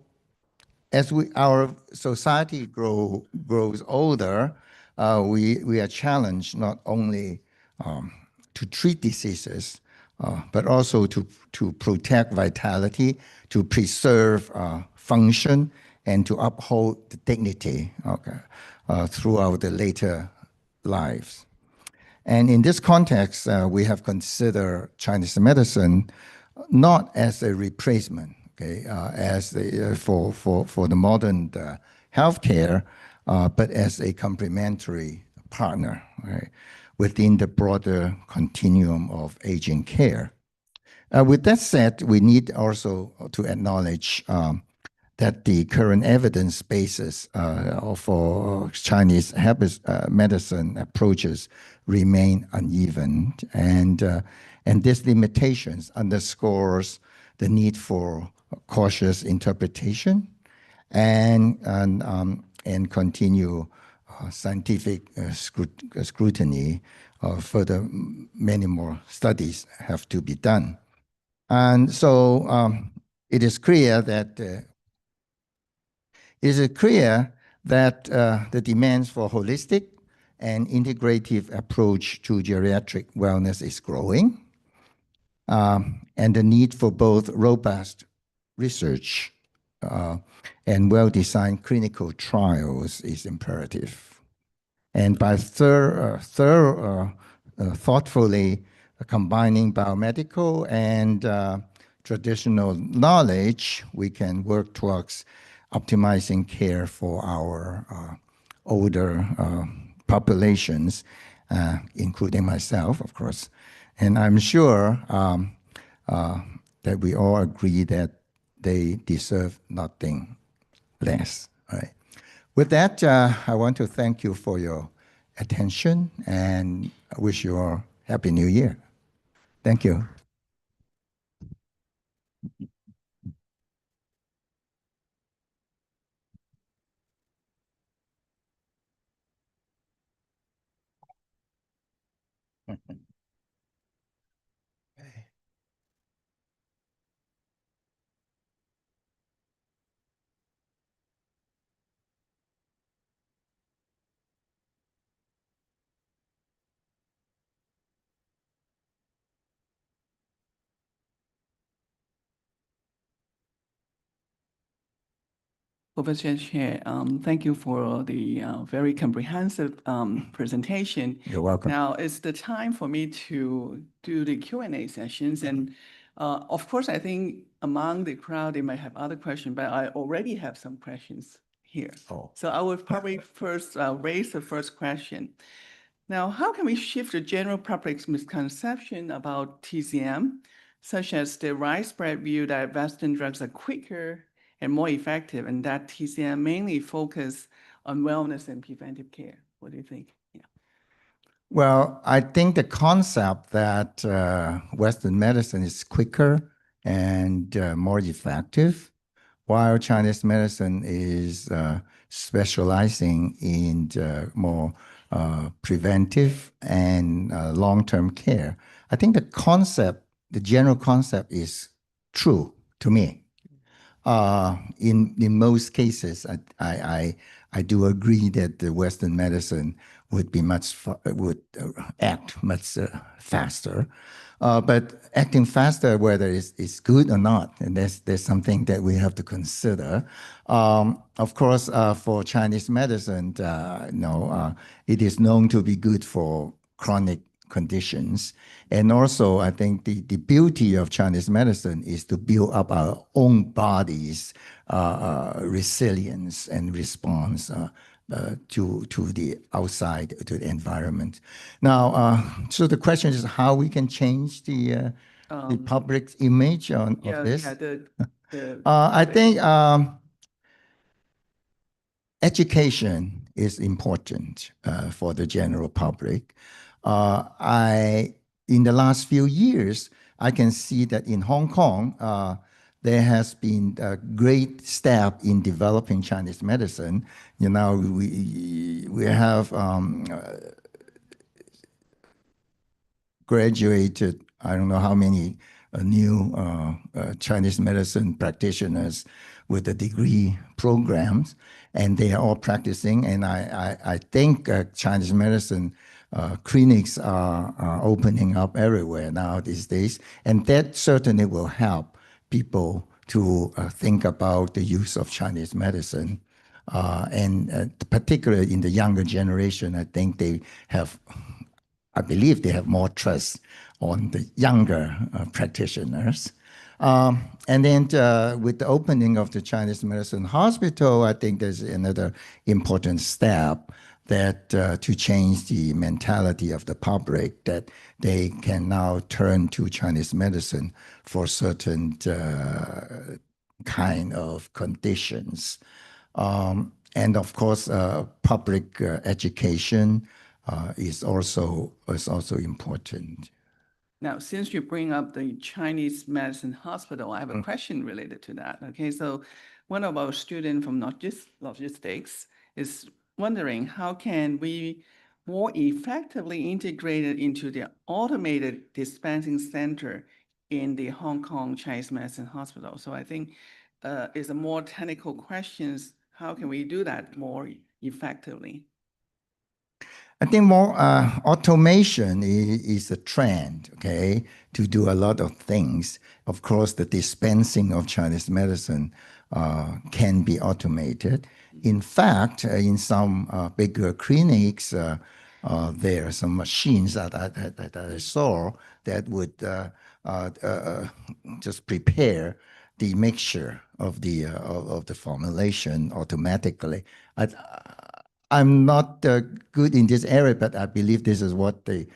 [SPEAKER 3] as our society grows older, we are challenged not only to treat diseases, but also to protect vitality, to preserve function, and to uphold the dignity, okay, throughout the later lives. And in this context, we have considered Chinese medicine not as a replacement, okay, as for the modern healthcare, but as a complementary partner, right, within the broader continuum of aging care. With that said, we need also to acknowledge that the current evidence basis for Chinese medicine approaches remain uneven, and these limitations underscores the need for cautious interpretation and continue scientific scrutiny. Further, many more studies have to be done. And so it is clear that the demands for holistic and integrative approach to geriatric wellness is growing, and the need for both robust research and well-designed clinical trials is imperative. And by thoughtfully combining biomedical and traditional knowledge, we can work towards optimizing care for our older populations, including myself, of course. And I'm sure that we all agree that they deserve nothing less. Right? With that, I want to thank you for your attention and I wish you a Happy New Year. Thank you.
[SPEAKER 4] Professor Chair, thank you for the very comprehensive presentation.
[SPEAKER 3] You're welcome.
[SPEAKER 4] Now it's the time for me to do the Q&A sessions. And of course, I think among the crowd, they might have other questions, but I already have some questions here.
[SPEAKER 3] Oh.
[SPEAKER 4] So I will probably first raise the first question. Now, how can we shift the general public's misconception about TCM, such as the widespread view that Western drugs are quicker and more effective, and that TCM mainly focus on wellness and preventive care? What do you think? Yeah.
[SPEAKER 3] Well, I think the concept that Western medicine is quicker and more effective, while Chinese medicine is specializing in more preventive and long-term care. I think the concept, the general concept is true to me. In most cases, I do agree that the Western medicine would act much faster. But acting faster, whether it's good or not, and there's something that we have to consider. Of course, for Chinese medicine, it is known to be good for chronic conditions. And also, I think the beauty of Chinese medicine is to build up our own body's resilience and response to the outside, to the environment. Now, so the question is how we can change the public image of this? I think education is important for the general public. In the last few years, I can see that in Hong Kong, there has been a great step in developing Chinese medicine. We have graduated, I don't know how many new Chinese medicine practitioners with the degree programs, and they are all practicing. And I think Chinese medicine clinics are opening up everywhere now these days, and that certainly will help people to think about the use of Chinese medicine. And particularly in the younger generation, I believe they have more trust on the younger practitioners. And then with the opening of the Chinese Medicine Hospital, I think there's another important step that to change the mentality of the public, that they can now turn to Chinese medicine for certain kind of conditions. And of course, public education is also important.
[SPEAKER 4] Now, since you bring up the Chinese medicine hospital, I have a question related to that. Okay, so one of our students from logistics is wondering how can we more effectively integrate it into the automated dispensing center in the Hong Kong Chinese Medicine Hospital. So I think it's a more technical questions. How can we do that more effectively?
[SPEAKER 3] I think more automation is a trend, okay, to do a lot of things. Of course, the dispensing of Chinese medicine can be automated. In fact, in some bigger clinics, there are some machines that I saw that would just prepare the mixture of the formulation automatically. I'm not good in this area, but I believe this is what the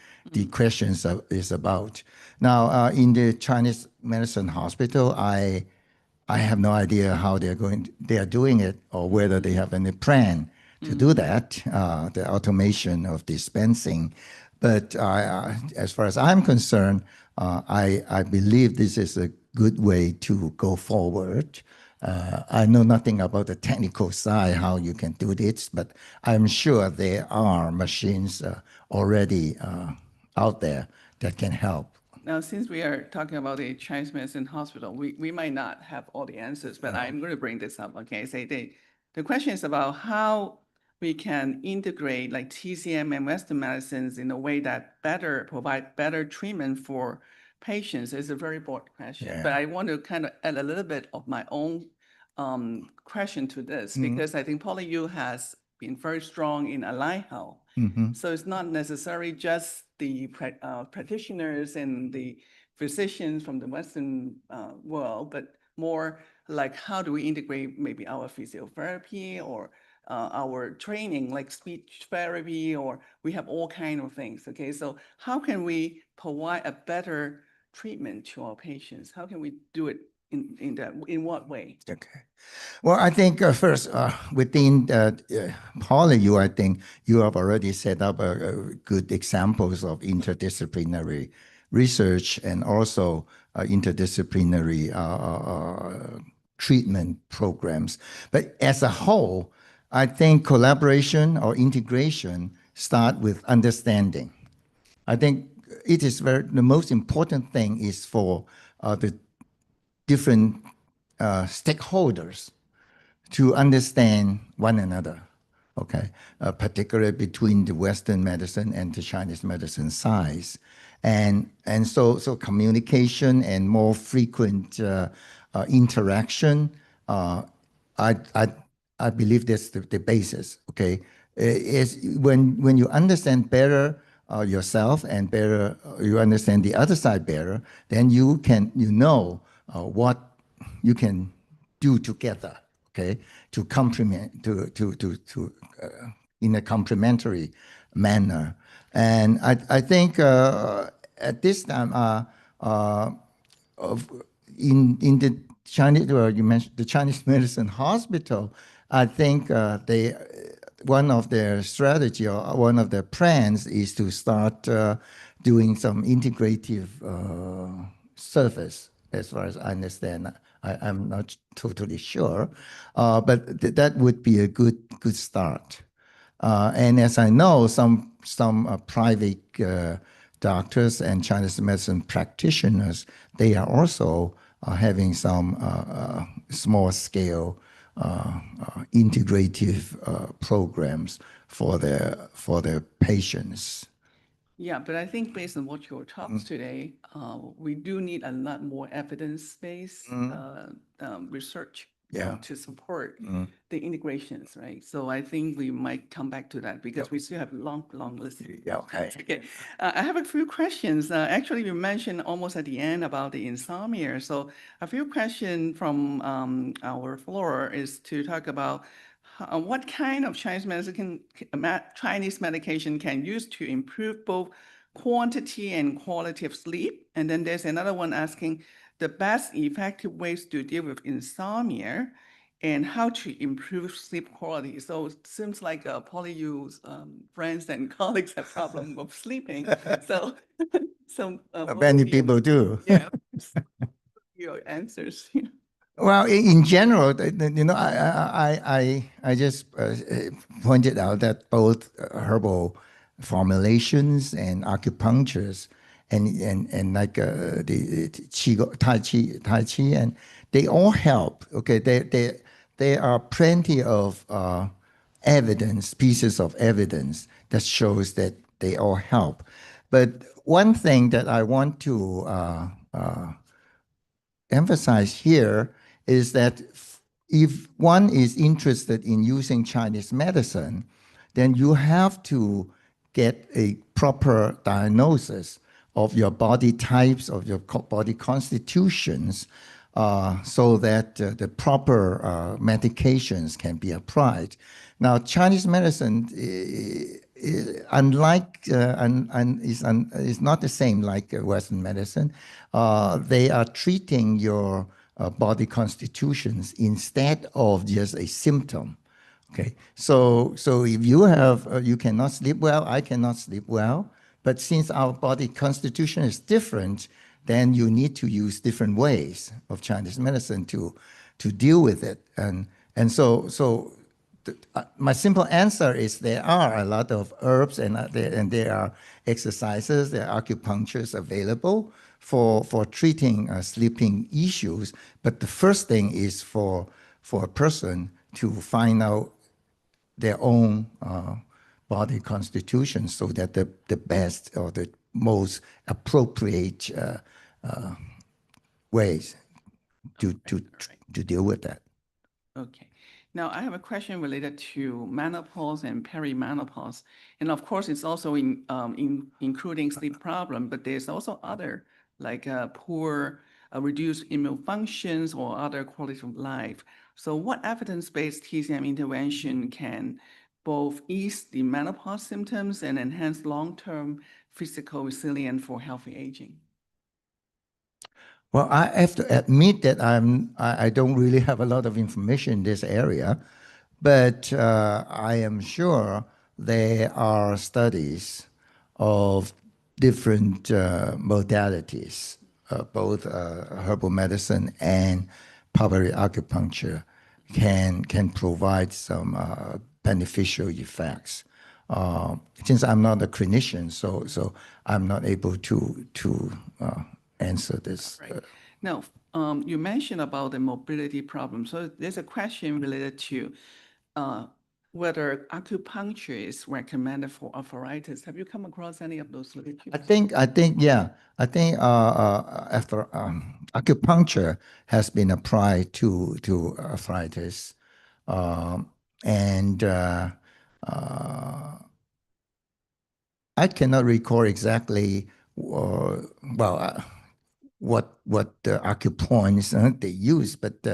[SPEAKER 3] question is about. Now, in the Chinese Medicine Hospital, I have no idea how they are doing it, or whether they have any plan to do that, the automation of dispensing. But as far as I'm concerned, I believe this is a good way to go forward. I know nothing about the technical side, how you can do this, but I'm sure there are machines already out there that can help.
[SPEAKER 4] Now, since we are talking about the Chinese Medicine Hospital, we might not have all the answers, but I'm going to bring this up, okay? Say the question is about how we can integrate like TCM and Western medicines in a way that provide better treatment for patients. It's a very broad question, but I want to kind of add a little bit of my own question to this, because I think PolyU has been very strong in allied health. So it's not necessarily just the practitioners and the physicians from the Western world, but more like how do we integrate maybe our physiotherapy or our training, like speech therapy, or we have all kinds of things. Okay, so how can we provide a better treatment to our patients? How can we do it in what way?
[SPEAKER 3] Okay. Well, I think first, within PolyU, I think you have already set up good examples of interdisciplinary research and also interdisciplinary treatment programs. But as a whole, I think collaboration or integration start with understanding. I think it is the most important thing is for the different stakeholders to understand one another, okay, particularly between the Western medicine and the Chinese medicine sides. And so communication and more frequent interaction, I believe that's the basis, okay? Is when you understand better yourself and better, you understand the other side better, then you know what you can do together, okay, to complement, in a complementary manner. And I think at this time, in the Chinese, you mentioned the Chinese Medicine Hospital, I think one of their strategy or one of their plans is to start doing some integrative service, as far as I understand. I'm not totally sure, but that would be a good start. And as I know, some private doctors and Chinese medicine practitioners, they are also having some small scale integrative programs for their patients.
[SPEAKER 4] Yeah, but I think based on what your talks today, we do need a lot more evidence-based research to support the integrations, right? So I think we might come back to that because we still have a long list.
[SPEAKER 3] Yeah, okay.
[SPEAKER 4] Okay. I have a few questions. Actually, you mentioned almost at the end about the insomnia. So a few questions from our floor is to talk about what kind of Chinese medication can use to improve both quantity and quality of sleep? And then there's another one asking, the best effective ways to deal with insomnia and how to improve sleep quality. So it seems like Polly, you friends and colleagues have problem with sleeping. So, what
[SPEAKER 3] Many
[SPEAKER 4] would be
[SPEAKER 3] people do.
[SPEAKER 4] yeah, your answers.
[SPEAKER 3] Well, in general, I just pointed out that both herbal formulations and acupunctures and like the Tai Chi, and they all help. Okay, there are plenty of evidence, pieces of evidence that shows that they all help. But one thing that I want to emphasize here is that if one is interested in using Chinese medicine, then you have to get a proper diagnosis of your body types, of your body constitutions, so that the proper medications can be applied. Now, Chinese medicine, unlike is not the same like Western medicine. They are treating your body constitutions instead of just a symptom. Okay, so if you have you cannot sleep well, I cannot sleep well, but since our body constitution is different, then you need to use different ways of Chinese medicine to deal with it, and so my simple answer is there are a lot of herbs and there are exercises, there are acupunctures available for treating sleeping issues. But the first thing is for a person to find out their own body constitution so that the best or the most appropriate ways to deal with that.
[SPEAKER 4] Okay. Now, I have a question related to menopause and perimenopause. And of course, it's also including sleep problem, but there's also other like poor, reduced immune functions or other quality of life. So what evidence-based TCM intervention can both ease the menopause symptoms and enhance long-term physical resilience for healthy aging?
[SPEAKER 3] Well, I have to admit that I don't really have a lot of information in this area, but I am sure there are studies of different modalities, both herbal medicine and pulmonary acupuncture can provide some beneficial effects. Since I'm not a clinician, so I'm not able to answer this.
[SPEAKER 4] Right. Now, you mentioned about the mobility problem. So there's a question related to whether acupuncture is recommended for arthritis. Have you come across any of those literature?
[SPEAKER 3] I think yeah. I think after acupuncture has been applied to arthritis, and I cannot recall exactly what the acupoints they use, but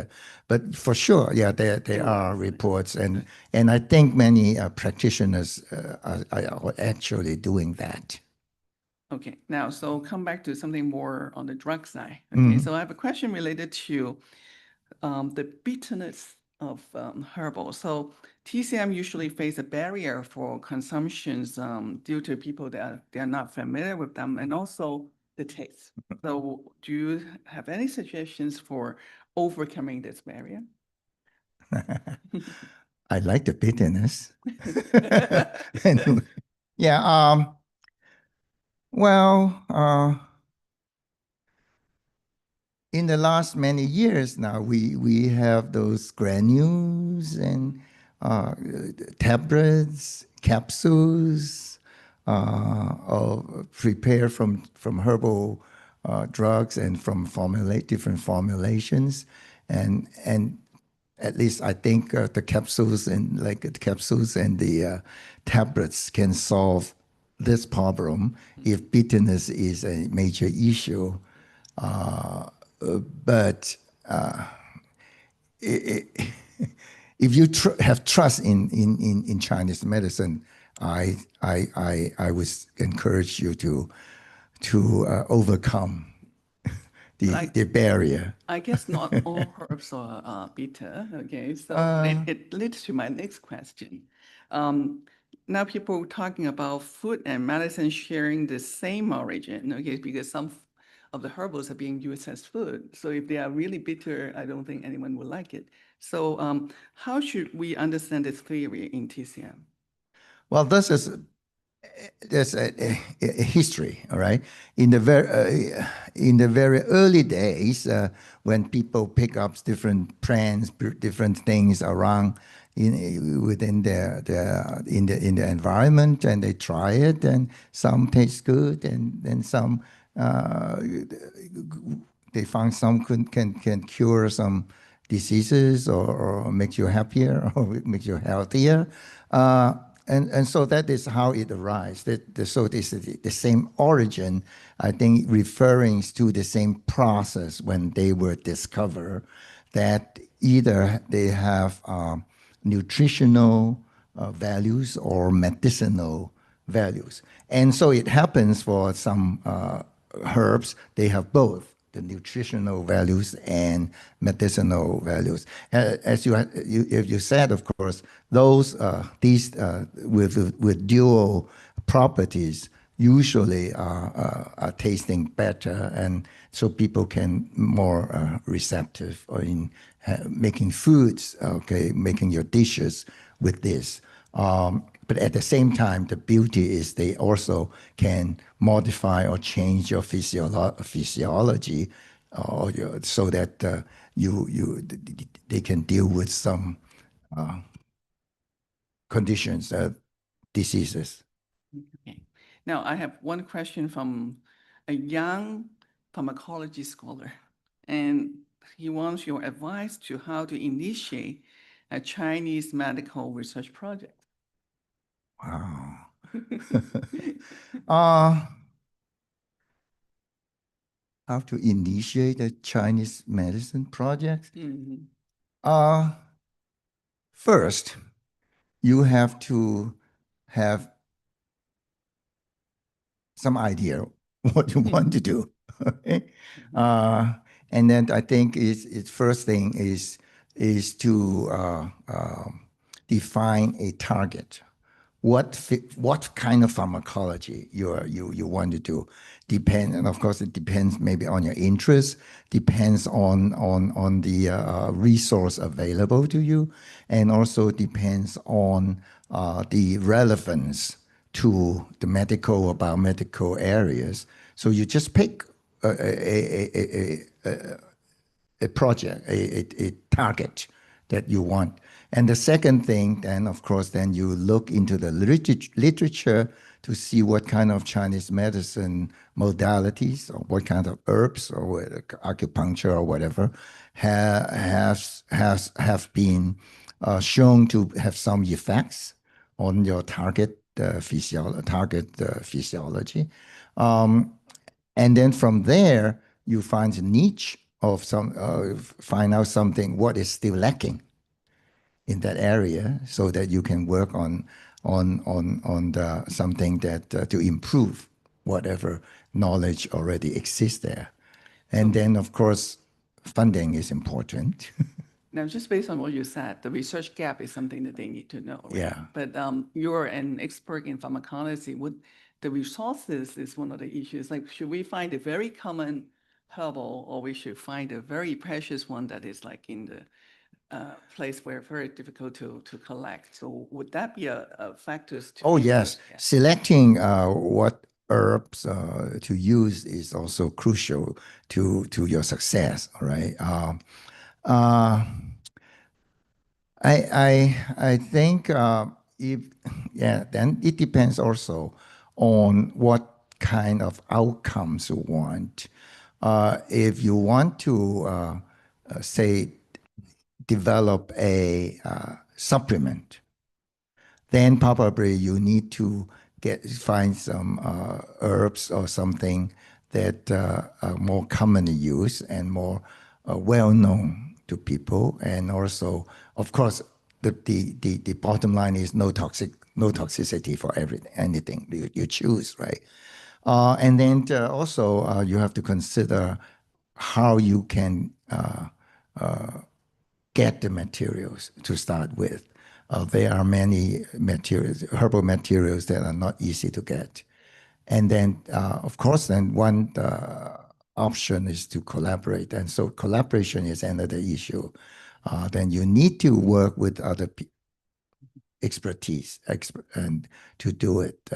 [SPEAKER 3] for sure, yeah, there are reports, and I think many practitioners are actually doing that.
[SPEAKER 4] Okay, now, so come back to something more on the drug side. Okay, so I have a question related to the bitterness of herbal. So TCM usually face a barrier for consumptions due to people that they are not familiar with them, and also the taste. So do you have any suggestions for overcoming this barrier?
[SPEAKER 3] I like the bitterness. And, yeah. Well, in the last many years now, we have those granules and tablets, capsules, prepared from herbal drugs and from different formulations, and at least I think the capsules and the tablets can solve this problem if bitterness is a major issue. But if you have trust in Chinese medicine, I would encourage you to overcome the barrier.
[SPEAKER 4] I guess not all herbs are bitter. Okay, so it leads to my next question. Now people talking about food and medicine sharing the same origin. Okay, because some of the herbals are being used as food. So if they are really bitter, I don't think anyone will like it. So how should we understand this theory in TCM?
[SPEAKER 3] Well, there's a history, all right. In the very early days, when people pick up different plants, different things around within in the environment, and they try it, and some taste good, and then some they find some can cure some diseases or make you happier or make you healthier. And so that is how it arises. So this is the same origin, I think, referring to the same process when they were discovered, that either they have nutritional values or medicinal values. And so it happens for some herbs, they have both the nutritional values and medicinal values. As you said, of course, these with dual properties usually are tasting better, and so people can more receptive or in making foods, okay, making your dishes with this. But at the same time, the beauty is they also can modify or change your physiology, so that they can deal with some conditions, diseases.
[SPEAKER 4] Okay. Now I have one question from a young pharmacology scholar, and he wants your advice to how to initiate a Chinese medical research project.
[SPEAKER 3] Wow. How to initiate a Chinese medicine project?
[SPEAKER 4] Mhm.
[SPEAKER 3] First, you have to have some idea what you want to do. Okay? And then I think its first thing is to define a target. What kind of pharmacology you want to do? And of course it depends maybe on your interest, depends on the resource available to you, and also depends on the relevance to the medical or biomedical areas. So you just pick a project, a target that you want. And the second thing, then, of course, then you look into the literature to see what kind of Chinese medicine modalities or what kind of herbs or acupuncture or whatever have been shown to have some effects on your target physiology. And then from there, you find a niche of find out something, what is still lacking in that area, so that you can work on something that to improve whatever knowledge already exists there. And then, of course, funding is important.
[SPEAKER 4] Now, just based on what you said, the research gap is something that they need to know, right?
[SPEAKER 3] Yeah.
[SPEAKER 4] But you're an expert in pharmacology. The resources is one of the issues. Like, should we find a very common herbal, or we should find a very precious one that is like in the place where very difficult to collect? So would that be a factor to?
[SPEAKER 3] Oh, yes.
[SPEAKER 4] Yeah.
[SPEAKER 3] Selecting what herbs to use is also crucial to your success, all right? I think then it depends also on what kind of outcomes you want. If you want to say develop a supplement, then probably you need to find some herbs or something that are more commonly used and more well known to people. And also, of course, the bottom line is no toxicity for anything you choose, right? And then also you have to consider how you can get the materials to start with. There are many materials, herbal materials that are not easy to get. And then, of course, then one option is to collaborate. And so collaboration is another issue. Then you need to work with other expertise and to do it.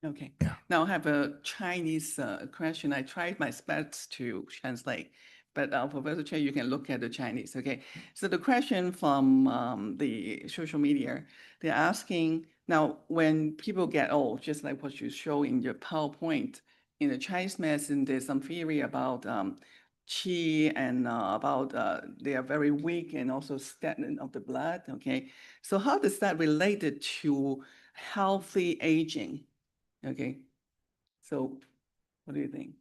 [SPEAKER 4] Okay.
[SPEAKER 3] Yeah.
[SPEAKER 4] Now I have a Chinese question. I tried my best to translate, but Professor Chen, you can look at the Chinese. Okay. So the question from the social media, they're asking now when people get old, just like what you show in your PowerPoint, in the Chinese medicine, there's some theory about qi and about they are very weak and also stagnant of the blood. Okay. So how does that relate to healthy aging? Okay, so what do you think?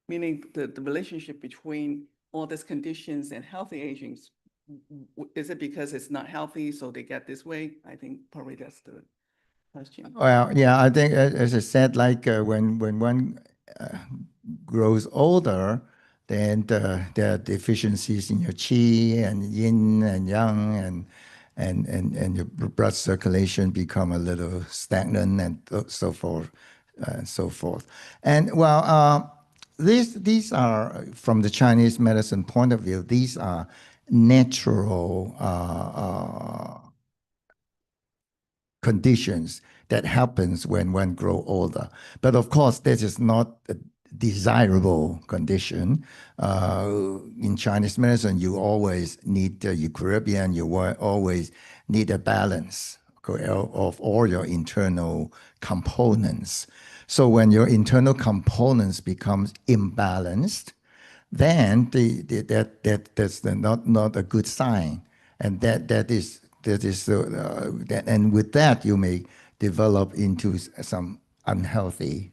[SPEAKER 4] Meaning the relationship between all these conditions and healthy aging, is it because it's not healthy, so they get this way? I think probably that's the question.
[SPEAKER 3] Well, yeah, I think as I said, like when one grows older, then there are deficiencies in your qi and yin and yang, and your blood circulation become a little stagnant and so forth and so forth. And well, these are, from the Chinese medicine point of view, these are natural conditions that happens when one grow older. But of course, this is not a desirable condition. In Chinese medicine, you always need the equilibrium, you always need a balance of all your internal components. So when your internal components becomes imbalanced, then that's not a good sign. And and with that, you may develop into some unhealthy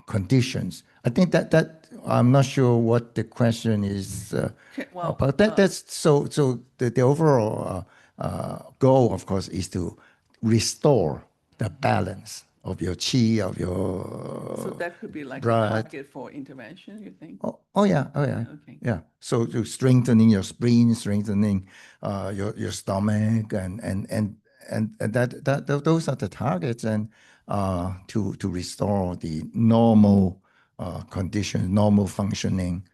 [SPEAKER 3] conditions. I think that I'm not sure what the question is
[SPEAKER 4] well,
[SPEAKER 3] but that's so the overall goal, of course, is to restore the balance of your qi, of your
[SPEAKER 4] so that could be like a
[SPEAKER 3] blood.
[SPEAKER 4] target for intervention, you think?
[SPEAKER 3] Oh yeah, oh yeah,
[SPEAKER 4] Okay.
[SPEAKER 3] yeah. So to strengthening your spleen, strengthening your stomach, and those are the targets, and to restore the normal condition, normal functioning.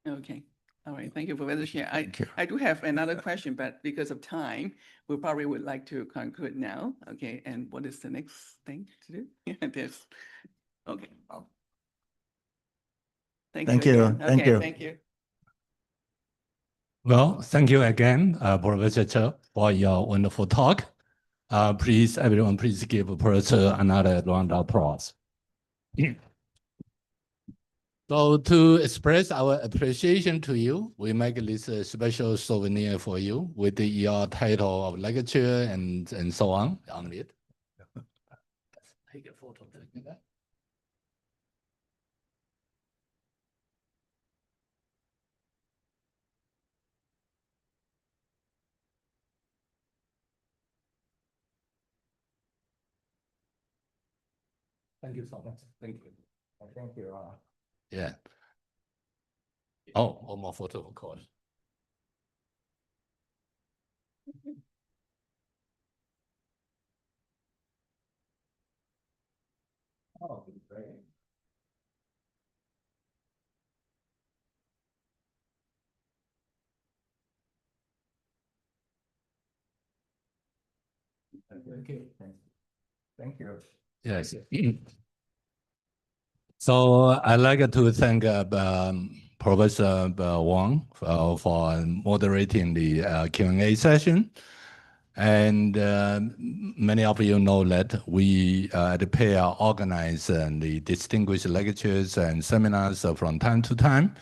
[SPEAKER 4] Okay. All right. Thank you, Professor Xie.
[SPEAKER 3] Thank you.
[SPEAKER 4] I do have another question, but because of time, we probably would like to conclude now. Okay. And what is the next thing to do? This. Okay. Thank
[SPEAKER 3] Thank
[SPEAKER 4] you
[SPEAKER 3] you.
[SPEAKER 4] again.
[SPEAKER 3] Thank
[SPEAKER 4] Okay.
[SPEAKER 3] you.
[SPEAKER 4] Thank you.
[SPEAKER 2] Well, thank you again, Professor Che, for your wonderful talk. Please, everyone, please give Professor another round of applause. So to express our appreciation to you, we make this special souvenir for you with your title of lecture and so on it. Take a photo. Thank you so much. Thank you.
[SPEAKER 3] Thank you.
[SPEAKER 2] Yeah. Oh, one more photo, of course.
[SPEAKER 3] Oh, great.
[SPEAKER 2] Thank you.
[SPEAKER 3] Thank you.
[SPEAKER 2] Yes. So I'd like to thank Professor Wang for moderating the Q&A session. And many of you know that we at the pair organize the distinguished lectures and seminars from time to time.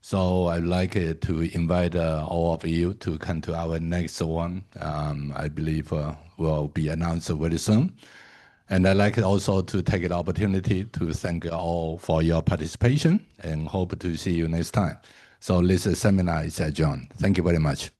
[SPEAKER 2] So I'd like to invite all of you to come to our next one. I believe will be announced very soon. And I'd like also to take the opportunity to thank you all for your participation and hope to see you next time. So this seminar is adjourned. Thank you very much.